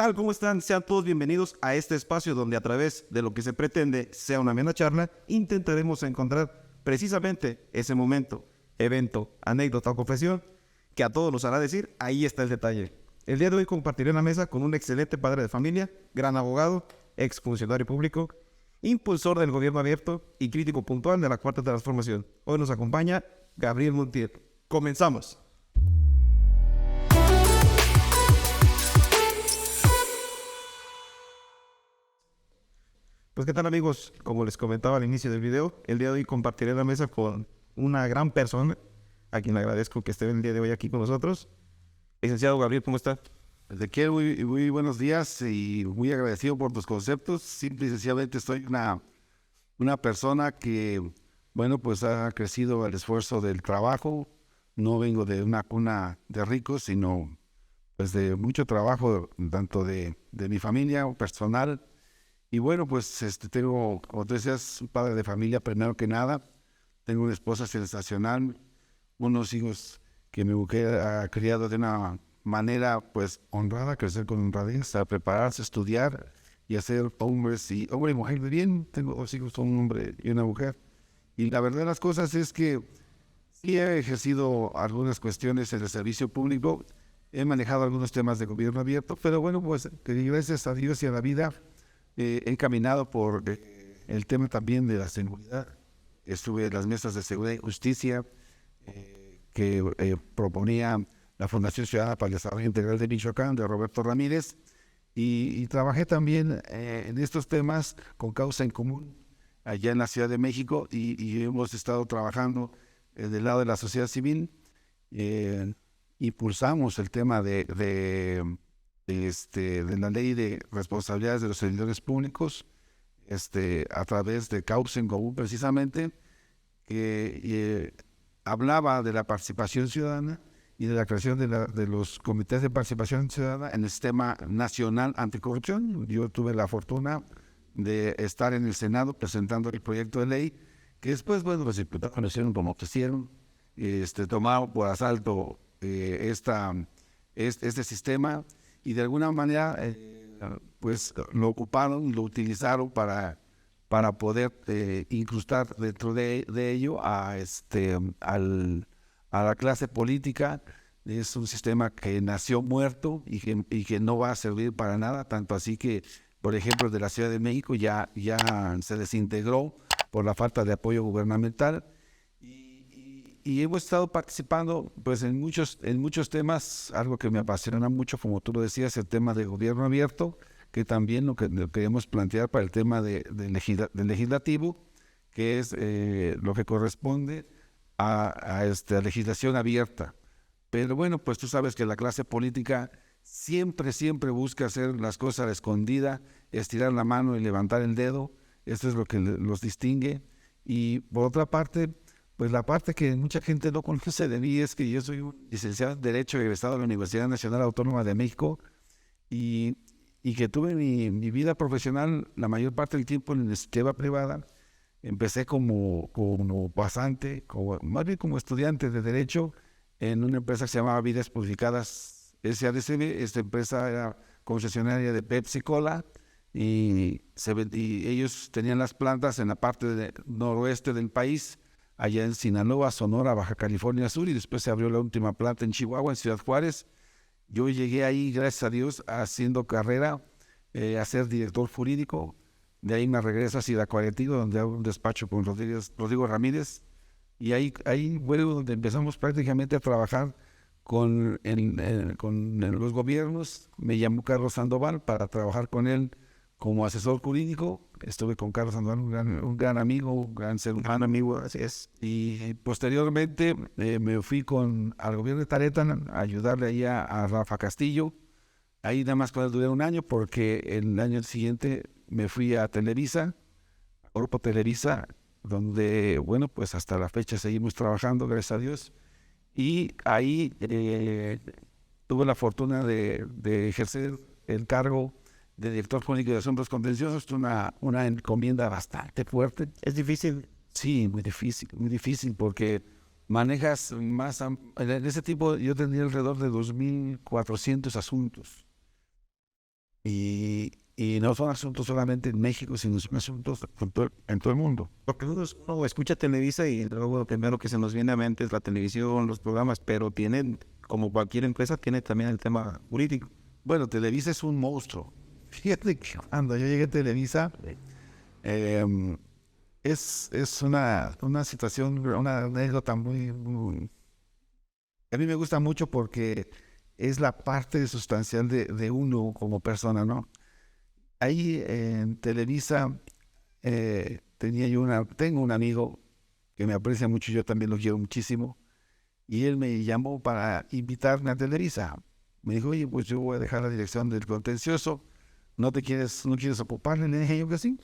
tal? ¿Cómo están? Sean todos bienvenidos a este espacio donde a través de lo que se pretende sea una amena charla, intentaremos encontrar precisamente ese momento, evento, anécdota o confesión que a todos nos hará decir, ahí está el detalle. El día de hoy compartiré una mesa con un excelente padre de familia, gran abogado, exfuncionario público, impulsor del gobierno abierto y crítico puntual de la Cuarta Transformación. Hoy nos acompaña Gabriel Montiel. Comenzamos. Pues qué tal, amigos, como les comentaba al inicio del video, el día de hoy compartiré la mesa con una gran persona, a quien le agradezco que esté el día de hoy aquí con nosotros. Licenciado Gabriel, ¿cómo está? Ezequiel, muy buenos días y muy agradecido por tus conceptos. Simple y sencillamente soy una persona que, bueno, pues ha crecido el esfuerzo del trabajo. No vengo de una cuna de ricos, sino pues de mucho trabajo, tanto de mi familia personal. Y bueno, pues tengo, como tú decías, un padre de familia primero que nada. Tengo una esposa sensacional, unos hijos que mi mujer ha criado de una manera pues honrada, crecer con honradez, a prepararse, a estudiar y a ser hombre y mujer de bien. Tengo dos hijos, un hombre y una mujer. Y la verdad de las cosas es que sí he ejercido algunas cuestiones en el servicio público, he manejado algunos temas de gobierno abierto, pero bueno, pues que gracias a Dios y a la vida he encaminado por el tema también de la seguridad. Estuve en las mesas de seguridad y justicia que proponía la Fundación Ciudadana para el Desarrollo Integral de Michoacán, de Roberto Ramírez, y trabajé también en estos temas con Causa en Común, allá en la Ciudad de México, y hemos estado trabajando del lado de la sociedad civil. Impulsamos el tema de la ley de responsabilidades de los servidores públicos, a través de Causa en Común precisamente, que hablaba de la participación ciudadana y de la creación de los comités de participación ciudadana en el sistema nacional anticorrupción. Yo tuve la fortuna de estar en el Senado presentando el proyecto de ley, que después, bueno, los diputados lo hicieron como quisieron, tomaron por asalto este sistema y de alguna manera pues lo ocuparon, lo utilizaron para poder incrustar dentro de ello a la clase política. Es un sistema que nació muerto y que no va a servir para nada, tanto así que, por ejemplo, de la Ciudad de México ya se desintegró por la falta de apoyo gubernamental. Y hemos estado participando pues en muchos temas. Algo que me apasiona mucho, como tú lo decías, el tema de gobierno abierto, que también lo queremos plantear para el tema del legislativo, que es lo que corresponde a legislación abierta. Pero bueno, pues tú sabes que la clase política siempre busca hacer las cosas a la escondida, estirar la mano y levantar el dedo. Esto es lo que los distingue. Y por otra parte, pues la parte que mucha gente no conoce de mí es que yo soy un licenciado en Derecho egresado de la Universidad Nacional Autónoma de México y que tuve mi vida profesional la mayor parte del tiempo en la iniciativa privada. Empecé como pasante, más bien como estudiante de Derecho en una empresa que se llamaba Vidas Purificadas SADCB. Esta empresa era concesionaria de Pepsi Cola y ellos tenían las plantas en la parte noroeste del país, allá en Sinaloa, Sonora, Baja California Sur, y después se abrió la última planta en Chihuahua, en Ciudad Juárez. Yo llegué ahí, gracias a Dios, haciendo carrera a ser director jurídico. De ahí me regreso a Ciudad Cuaretigo, donde hago un despacho con Rodrigo Ramírez. Y ahí fue donde empezamos prácticamente a trabajar con los gobiernos. Me llamó Carlos Sandoval para trabajar con él como asesor jurídico. Estuve con Carlos Sandoval, un gran amigo, un gran ser humano. Amigo, así es. Y posteriormente me fui al gobierno de Taretán a ayudarle ahí a Rafa Castillo. Ahí nada más con él duré un año, porque el año siguiente me fui a Televisa, a Grupo Televisa, donde, bueno, pues hasta la fecha seguimos trabajando, gracias a Dios. Y ahí tuve la fortuna de ejercer el cargo de director jurídico de asuntos contenciosos. Una encomienda bastante fuerte. ¿Es difícil? Sí, muy difícil, porque manejas más. En ese tiempo yo tenía alrededor de 2.400 asuntos. Y no son asuntos solamente en México, sino son asuntos en todo el mundo. Porque uno escucha Televisa y luego lo primero que se nos viene a mente es la televisión, los programas, pero tienen, como cualquier empresa, tiene también el tema jurídico. Bueno, Televisa es un monstruo. Fíjate que cuando yo llegué a Televisa, eh, es una situación, una anécdota a mí me gusta mucho porque es la parte sustancial de uno como persona, ¿no? Ahí en Televisa tengo un amigo que me aprecia mucho, yo también lo quiero muchísimo, y él me llamó para invitarme a Televisa. Me dijo, oye, pues yo voy a dejar la dirección del contencioso, no quieres ocuparle? Le dije yo que sí.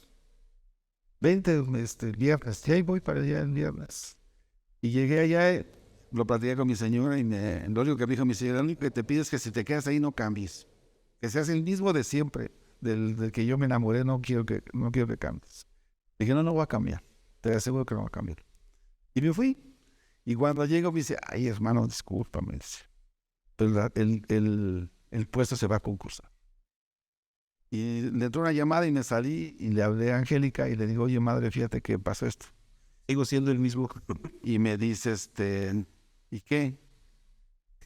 Vente el viernes, y ahí voy para allá el viernes. Y llegué allá, lo platiqué con mi señora, y lo único que me dijo mi señora, lo único que te pido es que si te quedas ahí no cambies, que seas el mismo de siempre, del que yo me enamoré, no quiero que cambies. Dije, no voy a cambiar, te aseguro que no voy a cambiar. Y me fui. Y cuando llego me dice, ay hermano, discúlpame, dice, pero el puesto se va a concursar. Y le entró una llamada y me salí y le hablé a Angélica y le digo, oye madre, fíjate que pasó esto. Sigo siendo el mismo. Y me dice, ¿y qué?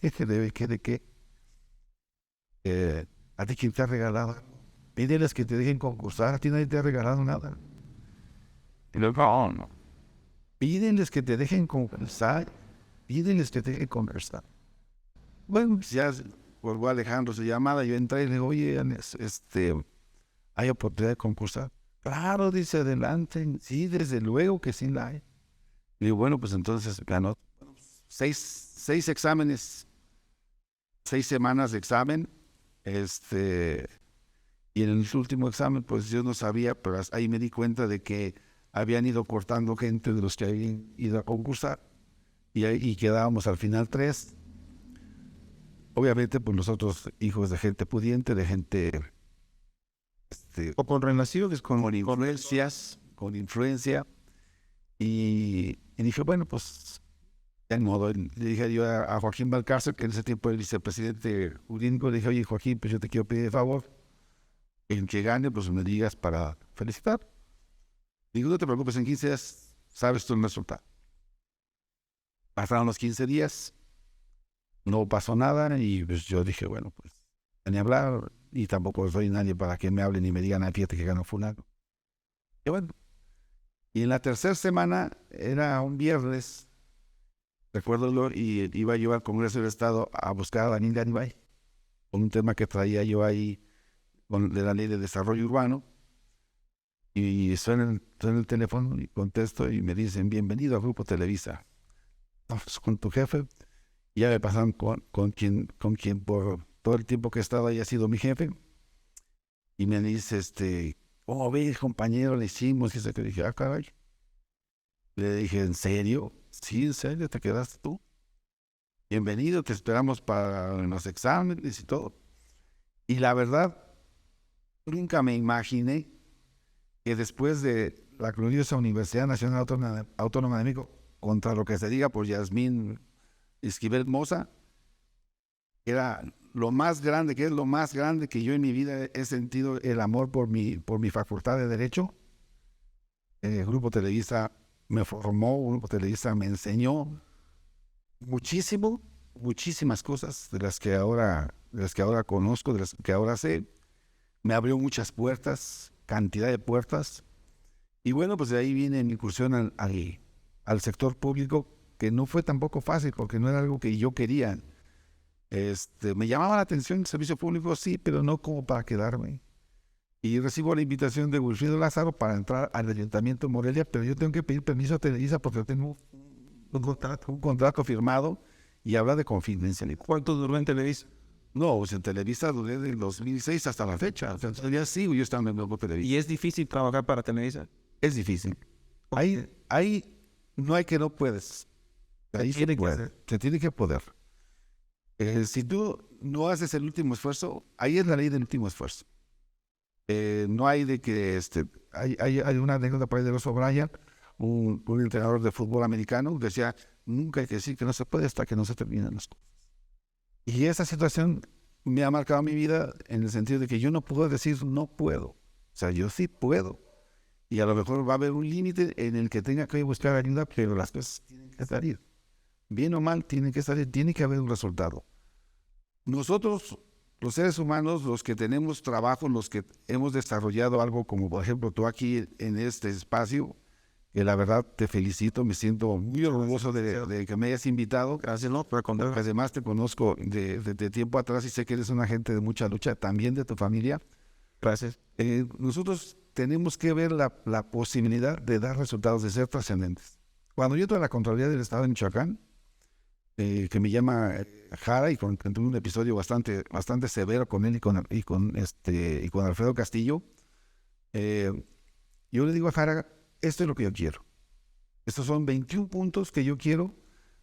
¿De qué? ¿A ti quién te ha regalado? Pídeles que te dejen concursar, a ti nadie te ha regalado nada. Y luego, no. Pídenles que te dejen conversar, pídenles que te dejen conversar. Bueno, pues ya colgó Alejandro su llamada, yo entré y le digo, oye, ¿hay oportunidad de concursar? Claro, dice, adelante. Sí, desde luego que sí la hay. Y digo, bueno, pues entonces ganó 6 exámenes, 6 semanas de examen, y en el último examen, pues yo no sabía, pero ahí me di cuenta de que habían ido cortando gente de los que habían ido a concursar, y quedábamos al final 3. Obviamente, pues nosotros, hijos de gente pudiente, de gente O con relaciones, con influencia, y dije, bueno, pues, de modo, le dije yo a Joaquín Valcárcel, que en ese tiempo era el vicepresidente jurídico, le dije, oye, Joaquín, pues yo te quiero pedir de favor, en que gane, pues me digas para felicitar. Digo, no te preocupes, en 15 días sabes tú el resultado. Pasaron los 15 días, no pasó nada, y pues yo dije, bueno, pues, ni hablar, y tampoco soy nadie para que me hablen y me digan, fíjate que ganó fulano. Y bueno, y en la tercera semana, era un viernes, recuerdo, y iba yo al Congreso del Estado a buscar a Daniel Garibay, con un tema que traía yo ahí, de la Ley de Desarrollo Urbano, y suena el teléfono, y contesto, y me dicen, bienvenido al Grupo Televisa. Vamos con tu jefe. Y ya me pasaron con quien por todo el tiempo que he estado ahí ha sido mi jefe, y me dice, ¿cómo ves, compañero? Le hicimos, y que dije, caray. Le dije, ¿en serio? Sí, en serio, ¿te quedaste tú? Bienvenido, te esperamos para los exámenes y todo. Y la verdad, nunca me imaginé que después de la gloriosa Universidad Nacional Autónoma de México, contra lo que se diga por Yasmín Esquivel Moza, era lo más grande, que es lo más grande que yo en mi vida he sentido, el amor por mi facultad de Derecho. El Grupo Televisa me formó, el Grupo Televisa me enseñó muchísimas cosas de las que ahora conozco, de las que ahora sé. Me abrió muchas puertas, cantidad de puertas. Y bueno, pues de ahí viene mi incursión al sector público, que no fue tampoco fácil, porque no era algo que yo quería. Me llamaba la atención el servicio público, sí, pero no como para quedarme. Y recibo la invitación de Wilfrido Lázaro para entrar al Ayuntamiento de Morelia, pero yo tengo que pedir permiso a Televisa porque tengo un contrato firmado y habla de confidencialidad. ¿Cuánto duró en Televisa? No, pues en Televisa duré del 2006 hasta la fecha. O sea, todavía sigo yo estando en el Grupo Televisa. ¿Y es difícil trabajar para Televisa? Es difícil. Ahí no hay que no puedes. Ahí se puede. Se tiene que poder. Si tú no haces el último esfuerzo, ahí es la ley del último esfuerzo. No hay de que hay una anécdota por ahí de Ross O'Brien, un entrenador de fútbol americano, que decía, nunca hay que decir que no se puede hasta que no se terminan las cosas. Y esa situación me ha marcado mi vida en el sentido de que yo no puedo decir no puedo. O sea, yo sí puedo. Y a lo mejor va a haber un límite en el que tenga que buscar ayuda, pero las cosas tienen que salir. Bien o mal, tienen que salir, tiene que haber un resultado. Nosotros, los seres humanos, los que tenemos trabajo, los que hemos desarrollado algo como, por ejemplo, tú aquí en este espacio, que la verdad te felicito, me siento muy orgulloso de que me hayas invitado. Gracias, no, por contar. Además te conozco de tiempo atrás y sé que eres una gente de mucha lucha, también de tu familia. Gracias. Nosotros tenemos que ver la posibilidad de dar resultados, de ser trascendentes. Cuando yo entré a la Contraloría del Estado de Michoacán, que me llama Jara, y tuve un episodio bastante severo con él y con Alfredo Castillo, yo le digo a Jara, esto es lo que yo quiero. Estos son 21 puntos que yo quiero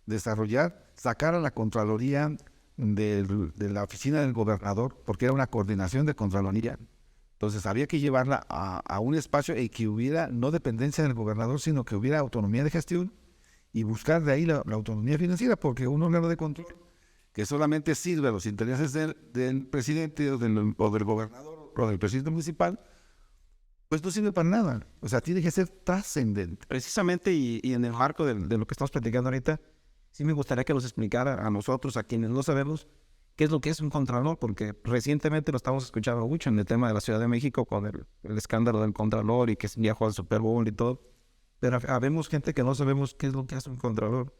desarrollar, sacar a la Contraloría de la oficina del gobernador, porque era una coordinación de Contraloría. Entonces había que llevarla a un espacio en que hubiera no dependencia del gobernador, sino que hubiera autonomía de gestión y buscar de ahí la autonomía financiera, porque un órgano de control que solamente sirve a los intereses del presidente o del gobernador o del presidente municipal, pues no sirve para nada. O sea, tiene que ser trascendente. Precisamente, y en el marco de lo que estamos platicando ahorita, sí me gustaría que nos explicara a nosotros, a quienes no sabemos, qué es lo que es un contralor, porque recientemente lo estamos escuchando mucho en el tema de la Ciudad de México con el escándalo del contralor y que viajó al Super Bowl y todo. Pero habemos gente que no sabemos qué es lo que hace un contralor.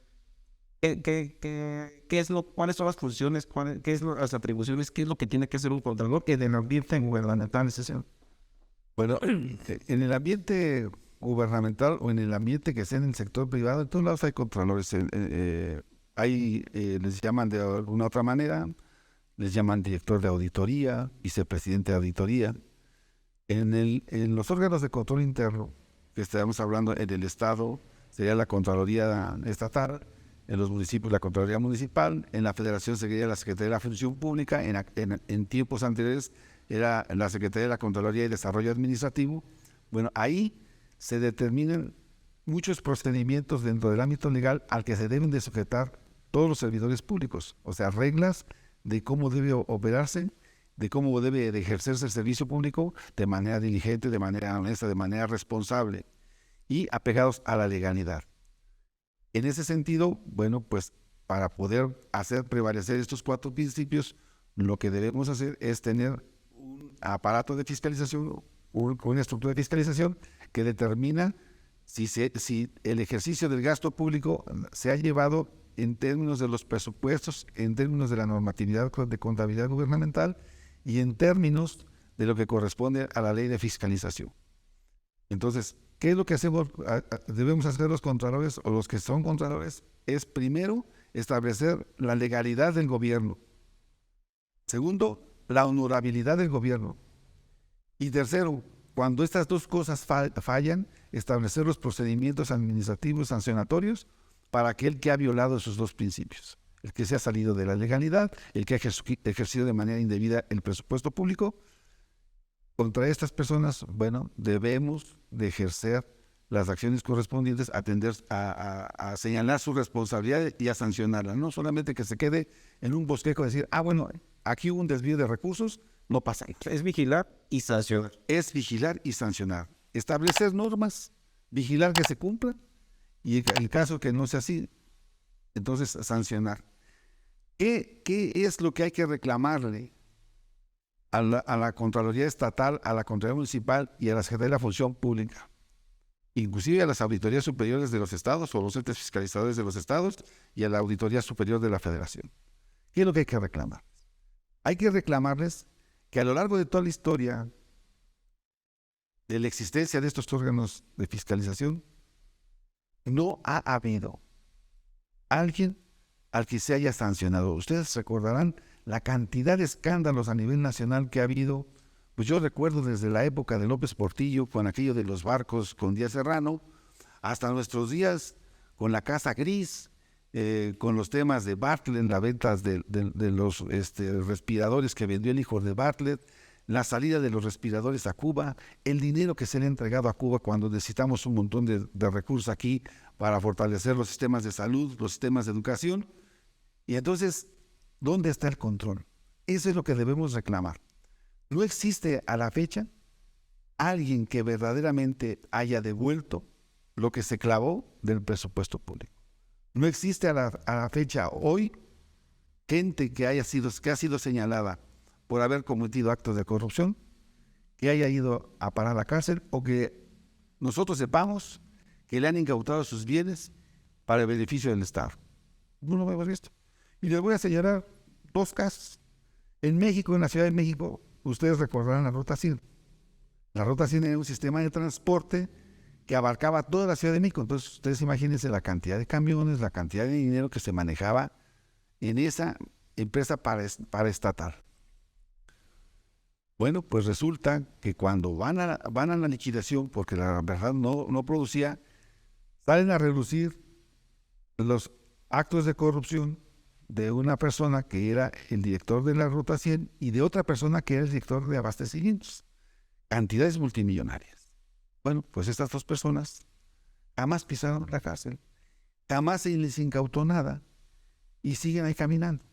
¿Cuáles son las funciones? ¿Qué es las atribuciones? ¿Qué es lo que tiene que hacer un contralor en el ambiente gubernamental? Bueno, en el ambiente gubernamental o en el ambiente que sea en el sector privado, en todos lados hay contralores. Les llaman de alguna otra manera, les llaman director de auditoría, vicepresidente de auditoría. En los órganos de control interno, que estamos hablando en el Estado, sería la Contraloría Estatal, en los municipios la Contraloría Municipal, en la Federación sería la Secretaría de la Función Pública, en tiempos anteriores era la Secretaría de la Contraloría y Desarrollo Administrativo. Bueno, ahí se determinan muchos procedimientos dentro del ámbito legal al que se deben de sujetar todos los servidores públicos, o sea, reglas de cómo debe operarse, de cómo debe de ejercerse el servicio público de manera diligente, de manera honesta, de manera responsable y apegados a la legalidad. En ese sentido, bueno, pues para poder hacer prevalecer estos 4 principios, lo que debemos hacer es tener un aparato de fiscalización, una estructura de fiscalización que determina si el ejercicio del gasto público se ha llevado en términos de los presupuestos, en términos de la normatividad de contabilidad gubernamental y en términos de lo que corresponde a la ley de fiscalización. Entonces, ¿qué es lo que debemos hacer los contralores o los que son contralores? Es primero establecer la legalidad del gobierno. Segundo, la honorabilidad del gobierno. Y tercero, cuando estas dos cosas fallan, establecer los procedimientos administrativos sancionatorios para aquel que ha violado esos 2 principios. El que se ha salido de la legalidad, el que ha ejercido de manera indebida el presupuesto público. Contra estas personas, bueno, debemos de ejercer las acciones correspondientes, atender a señalar su responsabilidad y a sancionarla. No solamente que se quede en un bosquejo de decir, bueno, aquí hubo un desvío de recursos, no pasa. Es vigilar y sancionar. Es vigilar y sancionar. Establecer normas, vigilar que se cumplan y en el caso que no sea así, entonces sancionar. ¿Qué es lo que hay que reclamarle a la Contraloría Estatal, a la Contraloría Municipal y a la Secretaría de la Función Pública? Inclusive a las auditorías superiores de los estados o los entes fiscalizadores de los estados y a la Auditoría Superior de la Federación. ¿Qué es lo que hay que reclamar? Hay que reclamarles que a lo largo de toda la historia de la existencia de estos órganos de fiscalización, no ha habido alguien al que se haya sancionado. Ustedes recordarán la cantidad de escándalos a nivel nacional que ha habido. Pues yo recuerdo desde la época de López Portillo, con aquello de los barcos con Díaz Serrano, hasta nuestros días con la Casa Gris, con los temas de Bartlett, las ventas de los respiradores que vendió el hijo de Bartlett, la salida de los respiradores a Cuba, el dinero que se le ha entregado a Cuba cuando necesitamos un montón de recursos aquí para fortalecer los sistemas de salud, los sistemas de educación. Y entonces, ¿dónde está el control? Eso es lo que debemos reclamar. No existe a la fecha alguien que verdaderamente haya devuelto lo que se clavó del presupuesto público. No existe a la fecha hoy gente que ha sido señalada por haber cometido actos de corrupción, que haya ido a parar a la cárcel o que nosotros sepamos que le han incautado sus bienes para el beneficio del Estado. No lo vemos esto. Y les voy a señalar 2 casos. En México, en la Ciudad de México, ustedes recordarán la Ruta 100. La Ruta 100 era un sistema de transporte que abarcaba toda la Ciudad de México. Entonces, ustedes imagínense la cantidad de camiones, la cantidad de dinero que se manejaba en esa empresa paraestatal. Bueno, pues resulta que cuando van a la liquidación, porque la verdad no producía, salen a relucir los actos de corrupción de una persona que era el director de la Ruta 100 y de otra persona que era el director de abastecimientos. Cantidades multimillonarias. Bueno, pues estas 2 personas jamás pisaron la cárcel, jamás se les incautó nada y siguen ahí caminando.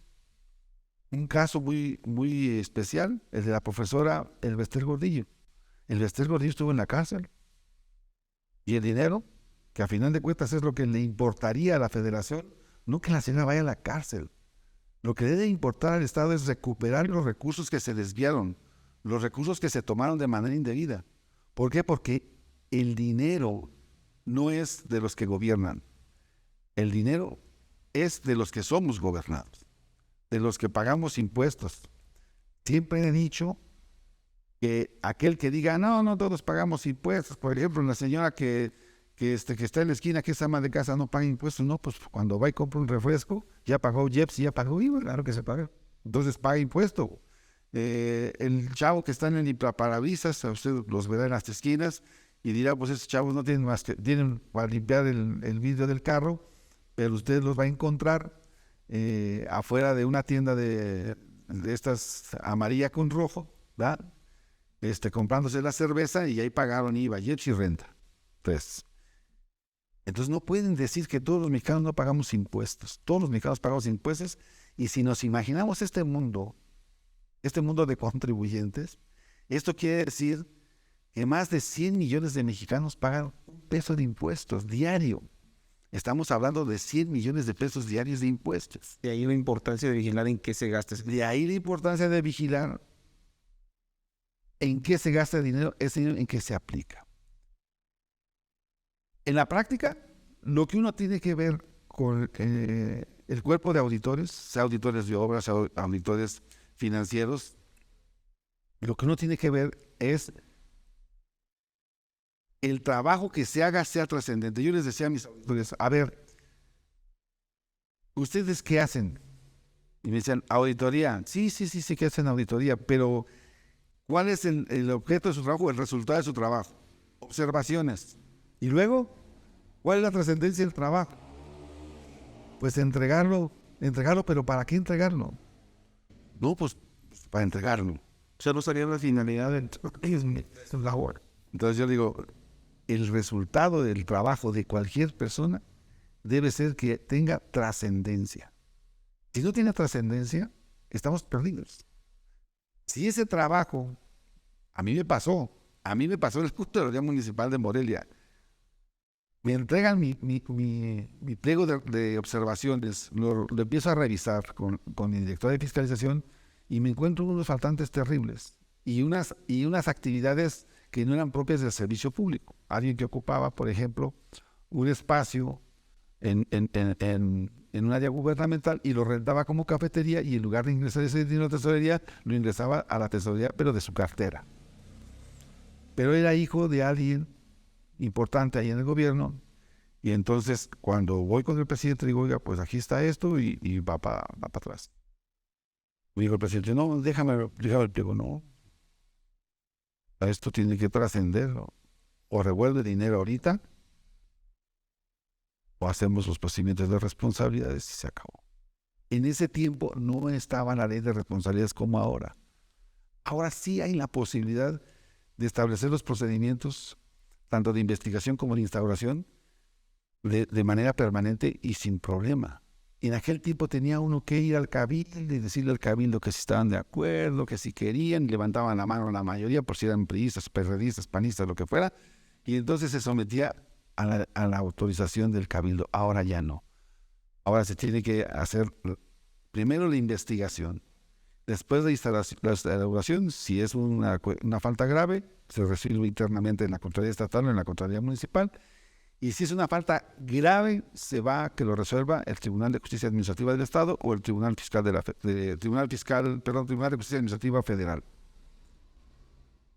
Un caso muy especial, el de la profesora Elvester Gordillo. Elvester Gordillo estuvo en la cárcel y el dinero, que a final de cuentas es lo que le importaría a la federación, no que la señora vaya a la cárcel. Lo que debe importar al Estado es recuperar los recursos que se desviaron, los recursos que se tomaron de manera indebida. ¿Por qué? Porque el dinero no es de los que gobiernan. El dinero es de los que somos gobernados, de los que pagamos impuestos. Siempre he dicho que aquel que diga, no todos pagamos impuestos, por ejemplo, la señora que está en la esquina, que es ama de casa, no paga impuestos, no, pues cuando va y compra un refresco, ya pagó IEPS y ya pagó IVA, claro que se paga. Entonces paga impuesto. El chavo que está en el limpiaparabrisas, usted los verá en las esquinas y dirá, pues esos chavos no tienen más que, tienen para limpiar el vidrio del carro, pero usted los va a encontrar afuera de una tienda de estas amarilla con rojo, ¿verdad? Comprándose la cerveza y ahí pagaron IVA, IEPS y renta. Entonces no pueden decir que todos los mexicanos no pagamos impuestos. Todos los mexicanos pagamos impuestos y si nos imaginamos este mundo de contribuyentes, esto quiere decir que más de 100 millones de mexicanos pagan $1 de impuestos diario. Estamos hablando de 100 millones de pesos diarios de impuestos. De ahí la importancia de vigilar en qué se gasta. De ahí la importancia de vigilar en qué se gasta el dinero, ese dinero en qué se aplica. En la práctica, lo que uno tiene que ver con el cuerpo de auditores, sea auditores de obras, sea auditores financieros, lo que uno tiene que ver es el trabajo que se haga sea trascendente. Yo les decía a mis auditores, a ver, ¿ustedes qué hacen? Y me decían, auditoría. Sí, que hacen auditoría, pero ¿cuál es el objeto de su trabajo, el resultado de su trabajo? Observaciones. Y luego, ¿cuál es la trascendencia del trabajo? Pues entregarlo, pero ¿para qué entregarlo? No, pues para entregarlo. O sea, no sería la finalidad de su labor. Entonces yo digo, el resultado del trabajo de cualquier persona debe ser que tenga trascendencia. Si no tiene trascendencia, estamos perdidos. Si ese trabajo, a mí me pasó en el Custodial Municipal de Morelia, me entregan mi pliego de observaciones, lo empiezo a revisar con mi director de fiscalización y me encuentro unos faltantes terribles y unas actividades que no eran propias del servicio público. Alguien que ocupaba, por ejemplo, un espacio en un área gubernamental y lo rentaba como cafetería y en lugar de ingresar ese dinero a la tesorería, lo ingresaba a la tesorería, pero de su cartera. Pero era hijo de alguien importante ahí en el gobierno y entonces cuando voy con el presidente digo, oiga, pues aquí está esto y va para atrás. Me dijo el presidente, no, déjame el pliego, no. Esto tiene que trascenderlo. O revuelve dinero ahorita o hacemos los procedimientos de responsabilidades y se acabó. En ese tiempo no estaba la ley de responsabilidades como ahora. Ahora sí hay la posibilidad de establecer los procedimientos tanto de investigación como de instauración de manera permanente y sin problema. Y en aquel tiempo tenía uno que ir al cabildo y decirle al cabildo que si estaban de acuerdo, que si querían, y levantaban la mano la mayoría, por si eran priistas, perredistas, panistas, lo que fuera, y entonces se sometía a la autorización del cabildo. Ahora ya no. Ahora se tiene que hacer primero la investigación. Después de la instalación, si es una falta grave, se resuelve internamente en la Contraloría Estatal o en la Contraloría Municipal. Y si es una falta grave, se va a que lo resuelva el Tribunal de Justicia Administrativa del Estado o el Tribunal Fiscal Tribunal de Justicia Administrativa Federal.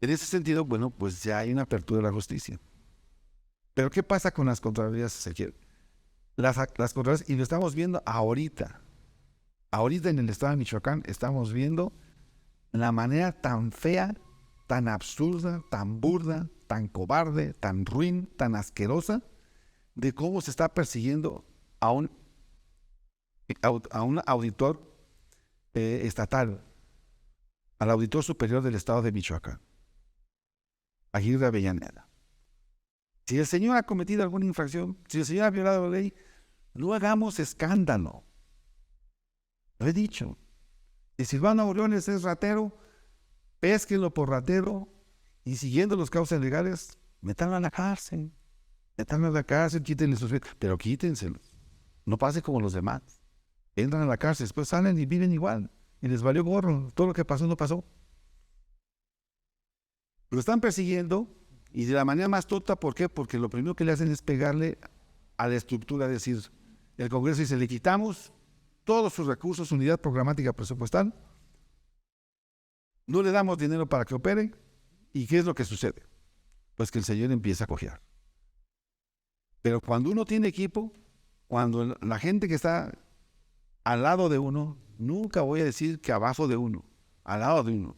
En ese sentido, bueno, pues ya hay una apertura de la justicia. Pero ¿qué pasa con las Contralorías, Ezequiel? Las Contralorías, y lo estamos viendo ahorita. Ahorita en el estado de Michoacán estamos viendo la manera tan fea, tan absurda, tan burda, tan cobarde, tan ruin, tan asquerosa de cómo se está persiguiendo a un auditor estatal, al auditor superior del estado de Michoacán, Aguirre Avellaneda. Si el señor ha cometido alguna infracción, si el señor ha violado la ley, no hagamos escándalo. Lo he dicho. Si Silvano Aureoles es ratero, pésquenlo por ratero y siguiendo los causas legales, métanlo a la cárcel. Métanlo a la cárcel, quítenle sus... Pero quítenselos. No pase como los demás. Entran a la cárcel, después salen y viven igual. Y les valió gorro. Todo lo que pasó no pasó. Lo están persiguiendo y de la manera más tonta. ¿Por qué? Porque lo primero que le hacen es pegarle a la estructura. Es decir, el Congreso dice, le quitamos todos sus recursos, unidad programática presupuestal, no le damos dinero para que opere, ¿y qué es lo que sucede? Pues que el señor empieza a cojear. Pero cuando uno tiene equipo, cuando la gente que está al lado de uno, nunca voy a decir que abajo de uno, al lado de uno,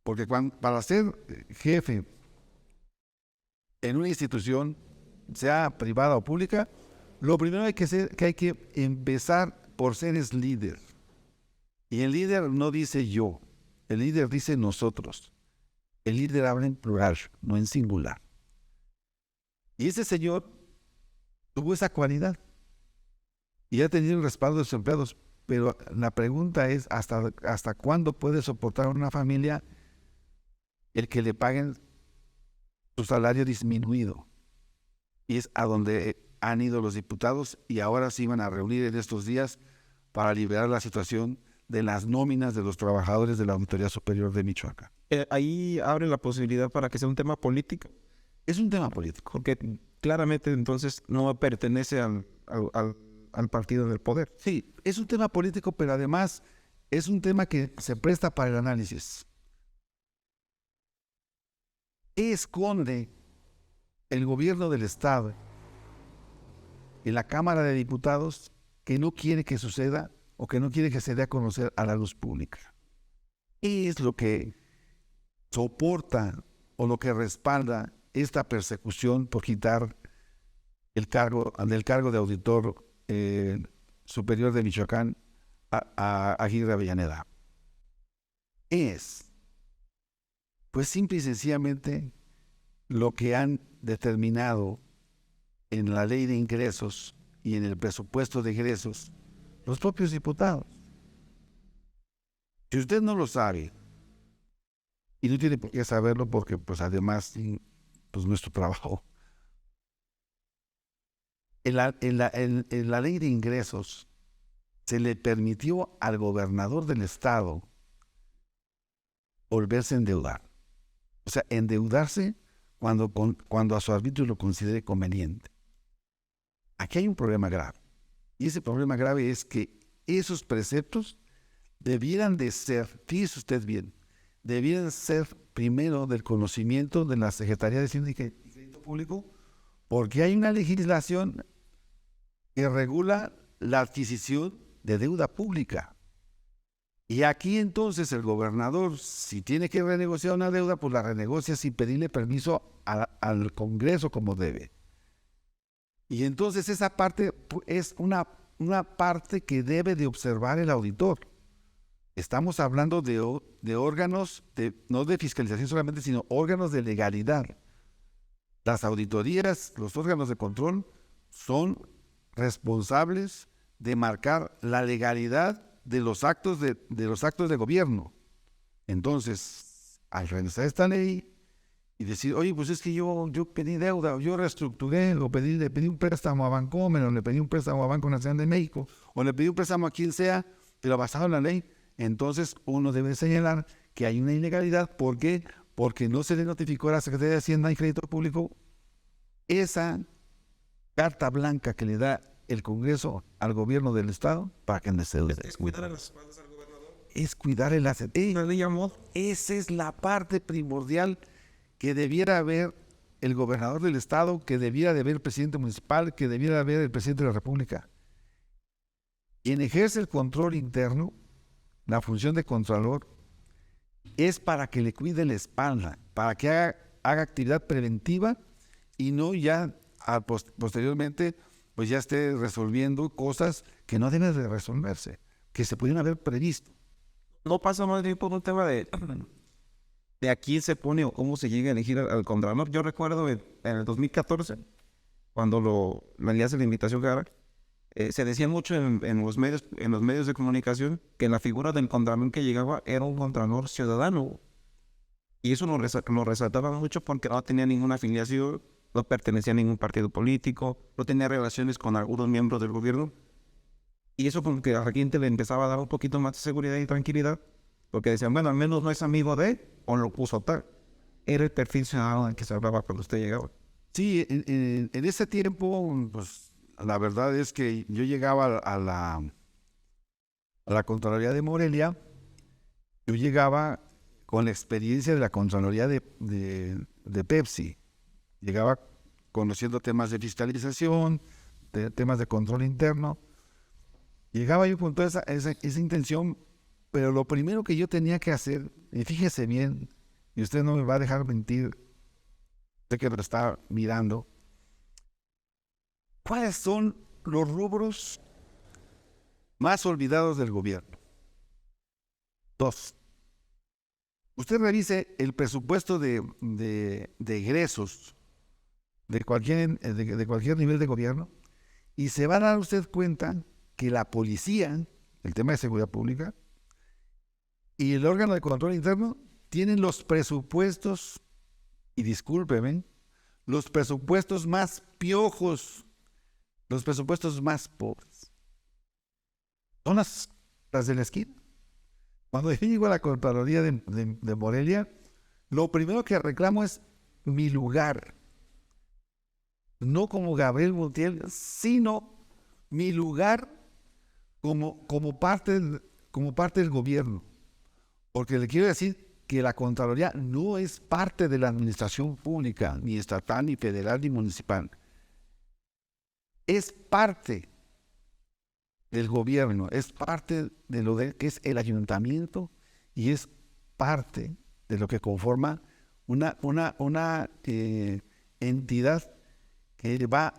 porque para ser jefe en una institución, sea privada o pública, lo primero que hay que empezar por ser es líder. Y el líder no dice yo, el líder dice nosotros. El líder habla en plural, no en singular. Y ese señor tuvo esa cualidad y ha tenido el respaldo de sus empleados. Pero la pregunta es, ¿hasta cuándo puede soportar una familia el que le paguen su salario disminuido? Y es a donde han ido los diputados y ahora se iban a reunir en estos días para liberar la situación de las nóminas de los trabajadores de la Auditoría Superior de Michoacán. Ahí abre la posibilidad para que sea un tema político. Es un tema político. Porque claramente entonces no pertenece al partido del poder. Sí, es un tema político, pero además es un tema que se presta para el análisis. ¿Qué esconde el gobierno del Estado en la Cámara de Diputados que no quiere que suceda o que no quiere que se dé a conocer a la luz pública? ¿Qué es lo que soporta o lo que respalda esta persecución por quitar del cargo de auditor superior de Michoacán a Aguirre Avellaneda? Es, pues simple y sencillamente, lo que han determinado en la ley de ingresos y en el presupuesto de egresos los propios diputados. Si usted no lo sabe, y no tiene por qué saberlo porque pues además pues nuestro trabajo, en la ley de ingresos se le permitió al gobernador del estado volverse a endeudar. O sea, endeudarse cuando a su arbitrio lo considere conveniente. Aquí hay un problema grave. Y ese problema grave es que esos preceptos debieran de ser, fíjese usted bien, debieran ser primero del conocimiento de la Secretaría de Hacienda y Crédito Público, porque hay una legislación que regula la adquisición de deuda pública. Y aquí entonces el gobernador, si tiene que renegociar una deuda, pues la renegocia sin pedirle permiso al Congreso como debe. Y entonces esa parte es una parte que debe de observar el auditor. Estamos hablando de órganos, no de fiscalización solamente, sino órganos de legalidad. Las auditorías, los órganos de control, son responsables de marcar la legalidad de los actos de gobierno. Entonces, al realizar esta ley y decir, oye, pues es que yo pedí deuda, o yo reestructuré, o le pedí un préstamo a Bancomer, o le pedí un préstamo a Banco Nacional de México, o le pedí un préstamo a quien sea, pero basado en la ley, entonces uno debe señalar que hay una ilegalidad. ¿Por qué? Porque no se le notificó a la Secretaría de Hacienda y Crédito Público esa carta blanca que le da el Congreso al gobierno del Estado para que no se deude. Es cuidar a las espaldas al gobernador. Es cuidar el asset. Esa es la parte primordial que debiera haber el gobernador del Estado, que debiera de haber el presidente municipal, que debiera de haber el presidente de la República. Quien ejerce el control interno, la función de contralor, es para que le cuide la espalda, para que haga actividad preventiva y no ya posteriormente pues ya esté resolviendo cosas que no deben de resolverse, que se pudieran haber previsto. No pasa más bien por un tema de a quién se pone o cómo se llega a elegir al contralor. Yo recuerdo en el 2014, cuando le hace la invitación Gara, se decía mucho en los medios de comunicación que la figura del contralor que llegaba era un contralor ciudadano. Y eso lo resaltaba mucho porque no tenía ninguna afiliación, no pertenecía a ningún partido político, no tenía relaciones con algunos miembros del gobierno. Y eso como que a la gente le empezaba a dar un poquito más de seguridad y tranquilidad, porque decían, bueno, al menos no es amigo de, o lo puso tal. Era el perfil ciudadano del que se hablaba cuando usted llegaba. Sí, en ese tiempo, pues la verdad es que yo llegaba a la Contraloría de Morelia, yo llegaba con la experiencia de la Contraloría de Pepsi. Llegaba conociendo temas de fiscalización, temas de control interno. Llegaba yo con toda esa intención, pero lo primero que yo tenía que hacer, y fíjese bien, y usted no me va a dejar mentir, usted que lo está mirando, ¿cuáles son los rubros más olvidados del gobierno? 2. Usted revise el presupuesto de egresos de cualquier nivel de gobierno y se va a dar usted cuenta que la policía, el tema de seguridad pública, y el órgano de control interno tienen los presupuestos, y discúlpeme, los presupuestos más piojos, los presupuestos más pobres. Son las de la esquina. Cuando yo llego a la Contraloría de Morelia, lo primero que reclamo es mi lugar. No como Gabriel Montiel, sino mi lugar como parte del gobierno. Porque le quiero decir que la Contraloría no es parte de la administración pública, ni estatal, ni federal, ni municipal. Es parte del gobierno, es parte de lo que es el ayuntamiento y es parte de lo que conforma una entidad que va a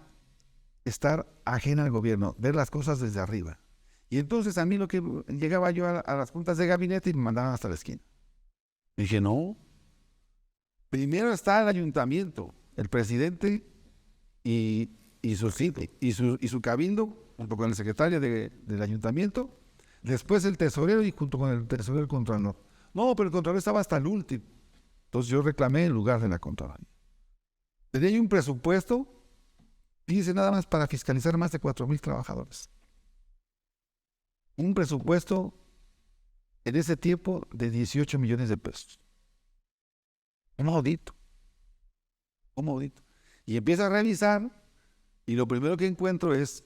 estar ajena al gobierno, ver las cosas desde arriba. Y entonces a mí lo que llegaba yo a las juntas de gabinete y me mandaban hasta la esquina. Dije, no, primero está el ayuntamiento, el presidente y su cabildo, junto con el secretario del ayuntamiento, después el tesorero y junto con el tesorero el contralor. No, pero el contralor estaba hasta el último. Entonces yo reclamé el lugar de la Contraloría. Tenía yo un presupuesto, fíjese, nada más para fiscalizar más de 4,000 trabajadores. Un presupuesto en ese tiempo de 18 millones de pesos. Un audito. Y empiezo a revisar y lo primero que encuentro es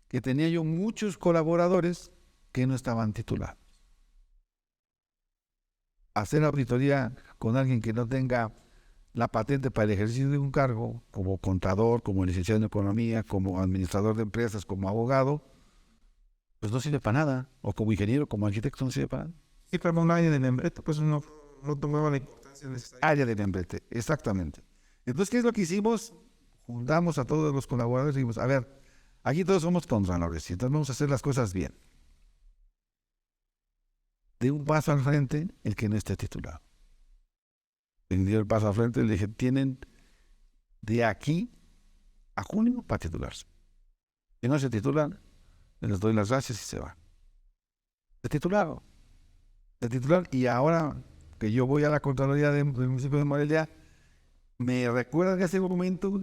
que tenía yo muchos colaboradores que no estaban titulados. Hacer auditoría con alguien que no tenga la patente para el ejercicio de un cargo, como contador, como licenciado en economía, como administrador de empresas, como abogado, pues no sirve para nada. O como ingeniero, como arquitecto, no sirve para nada. Sí, pero un área de membrete, pues no tomaba la importancia necesaria. Área de membrete, exactamente. Entonces, ¿qué es lo que hicimos? Juntamos a todos los colaboradores y dijimos, a ver, aquí todos somos contralores, y entonces vamos a hacer las cosas bien. De un paso al frente el que no esté titulado. Le dio el paso al frente y le dije, tienen de aquí a junio para titularse. Si no se titulan, les doy las gracias y se van. De titular. De titular. Y ahora que yo voy a la Contraloría del municipio de Morelia, me recuerdan ese momento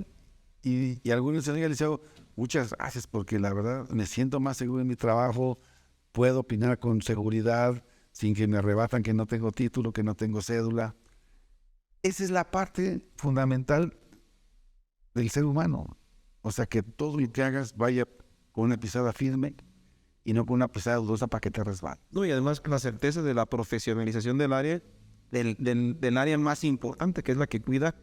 y algunos señores les digo, muchas gracias, porque la verdad me siento más seguro en mi trabajo, puedo opinar con seguridad, sin que me arrebatan que no tengo título, que no tengo cédula. Esa es la parte fundamental del ser humano. O sea, que todo lo que hagas vaya con una pisada firme y no con una pisada dudosa para que te resbale. No, y además con la certeza de la profesionalización del área, del área más importante, que es la que cuida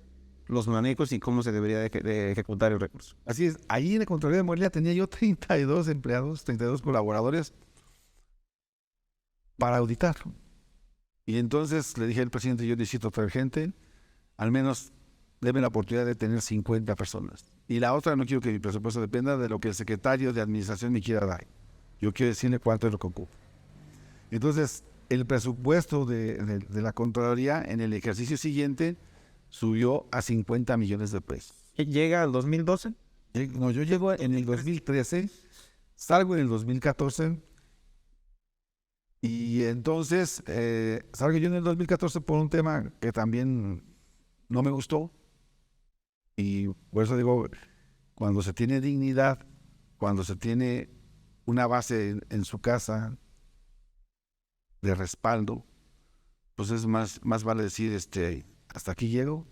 los manejos y cómo se debería de ejecutar el recurso. Así es, ahí en la Contraloría de Morelia tenía yo 32 empleados, 32 colaboradores para auditar. Y entonces le dije al presidente, yo necesito traer gente, al menos deme la oportunidad de tener 50 personas. Y la otra, no quiero que mi presupuesto dependa de lo que el secretario de administración me quiera dar. Yo quiero decirle cuánto es lo que ocupo. Entonces, el presupuesto de la Contraloría en el ejercicio siguiente subió a 50 millones de pesos. ¿Llega al 2012? No, yo llego en el 2013, salgo en el 2014 y entonces salgo yo en el 2014 por un tema que también no me gustó y por eso digo, cuando se tiene dignidad, cuando se tiene una base en su casa de respaldo, pues es más vale decir, hasta aquí llego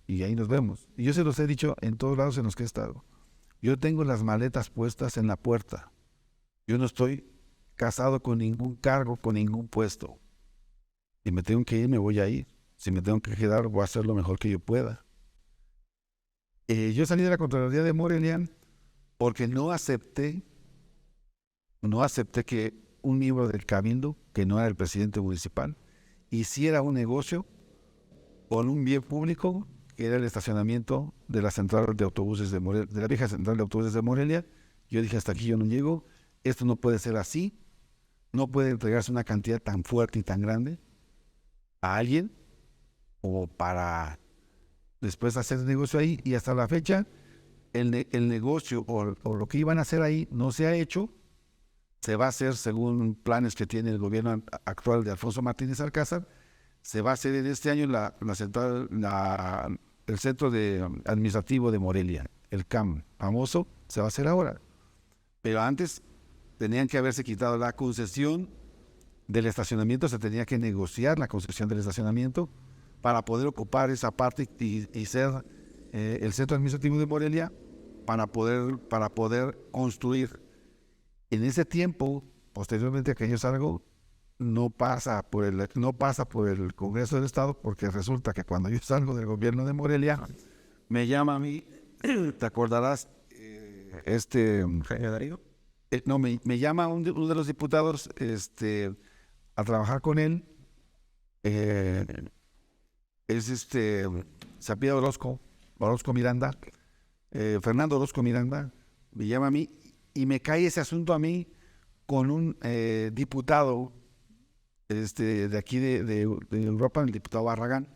y ahí nos vemos. Y yo se los he dicho en todos lados en los que he estado. Yo tengo las maletas puestas en la puerta. Yo no estoy casado con ningún cargo, con ningún puesto. Si me tengo que ir, me voy a ir. Si me tengo que quedar, voy a hacer lo mejor que yo pueda. Yo salí de la Contraloría de Morelia porque no acepté que un miembro del Cabildo, que no era el presidente municipal, hiciera un negocio con un bien público que era el estacionamiento de la central de autobuses de Morelia, de la vieja central de autobuses de Morelia. Yo dije, hasta aquí yo no llego, esto no puede ser así, no puede entregarse una cantidad tan fuerte y tan grande a alguien o para después hacer el negocio ahí, y hasta la fecha el negocio o lo que iban a hacer ahí no se ha hecho. Se va a hacer según planes que tiene el gobierno actual de Alfonso Martínez Alcázar. Se va a hacer en este año el centro administrativo de Morelia, el CAM famoso, se va a hacer ahora. Pero antes tenían que haberse quitado la concesión del estacionamiento, se tenía que negociar la concesión del estacionamiento para poder ocupar esa parte y ser el centro administrativo de Morelia para poder construir. En ese tiempo, posteriormente a que yo salgo, no pasa por el Congreso del Estado, porque resulta que cuando yo salgo del gobierno de Morelia, me llama a mí, ¿te acordarás? Darío. No, me llama uno de los diputados a trabajar con él. Se apellida Orozco Miranda, Fernando Orozco Miranda, me llama a mí y me cae ese asunto a mí con un diputado de aquí de Europa, el diputado Barragán.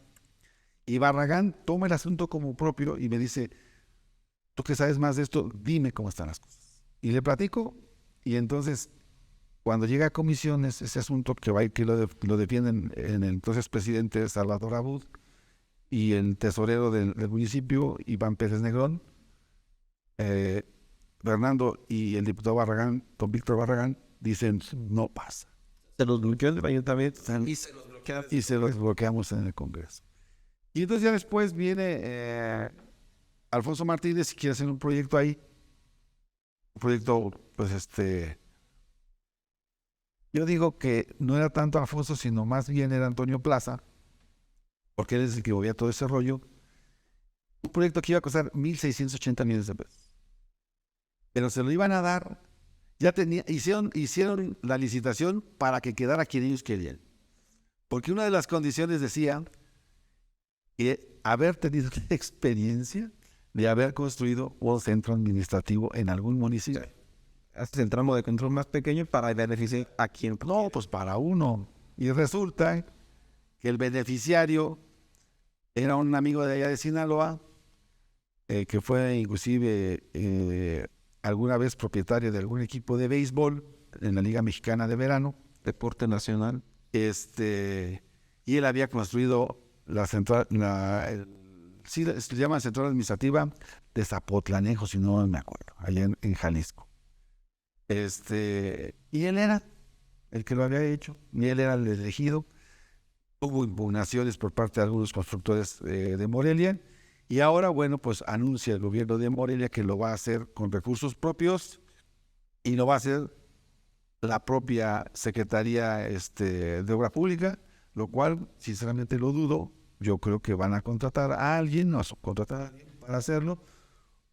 Y Barragán toma el asunto como propio y me dice, tú que sabes más de esto, dime cómo están las cosas. Y le platico, y entonces, cuando llega a comisiones, ese asunto que lo defienden en el entonces presidente Salvador Abud y el tesorero del municipio, Iván Pérez Negrón, Fernando y el diputado Barragán, don Víctor Barragán, dicen, no pasa. Se los bloqueó el ayuntamiento Y se los bloqueamos en el Congreso. Y entonces ya después viene Alfonso Martínez y quiere hacer un proyecto ahí. Un proyecto, pues yo digo que no era tanto Alfonso, sino más bien era Antonio Plaza, porque él es el que movía todo ese rollo. Un proyecto que iba a costar 1,680 millones de pesos. Pero se lo iban a dar, hicieron la licitación para que quedara quien ellos querían. Porque una de las condiciones decía que haber tenido la experiencia de haber construido un centro administrativo en algún municipio. Haces el tramo de control más pequeño para beneficiar a quien. No, pues para uno. Y resulta que el beneficiario era un amigo de allá de Sinaloa, que fue inclusive alguna vez propietario de algún equipo de béisbol en la Liga Mexicana de Verano. Deporte nacional. Y él había construido la central, sí, se llama Central Administrativa de Zapotlanejo, si no me acuerdo, allá en Jalisco. Y él era el que lo había hecho, y él era el elegido. Hubo impugnaciones por parte de algunos constructores de Morelia, y ahora, bueno, pues anuncia el gobierno de Morelia que lo va a hacer con recursos propios, y lo va a hacer la propia Secretaría de Obra Pública, lo cual, sinceramente, lo dudo. Yo creo que van a contratar a alguien, no contratar a alguien para hacerlo,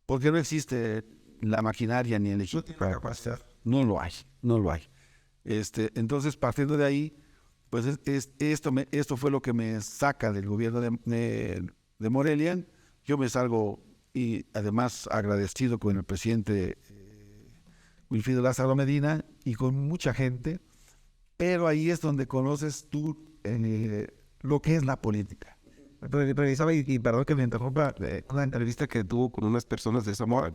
porque no existe la maquinaria ni el equipo para capacitar. No lo hay. Entonces, partiendo de ahí, pues esto fue lo que me saca del gobierno de Morelia. Yo me salgo, y además agradecido con el presidente Wilfrido Lázaro Medina y con mucha gente, pero ahí es donde conoces tú lo que es la política. Revisaba, y perdón que me interrumpa, una entrevista que tuvo con unas personas de Zamora,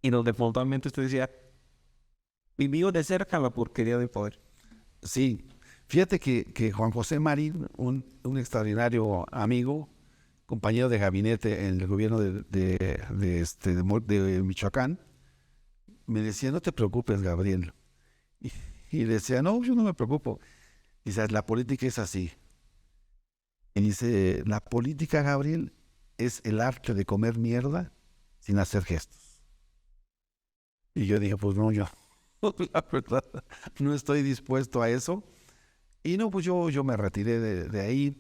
y donde puntualmente usted decía, vivió de cerca la porquería del poder. Sí, fíjate que Juan José Marín, un extraordinario amigo, compañero de gabinete en el gobierno de Michoacán, me decía, no te preocupes, Gabriel. Y le decía, no, yo no me preocupo. Dice, la política es así. Y dice, la política, Gabriel, es el arte de comer mierda sin hacer gestos. Y yo dije, pues no, yo la verdad no estoy dispuesto a eso. Y no, pues yo me retiré de ahí.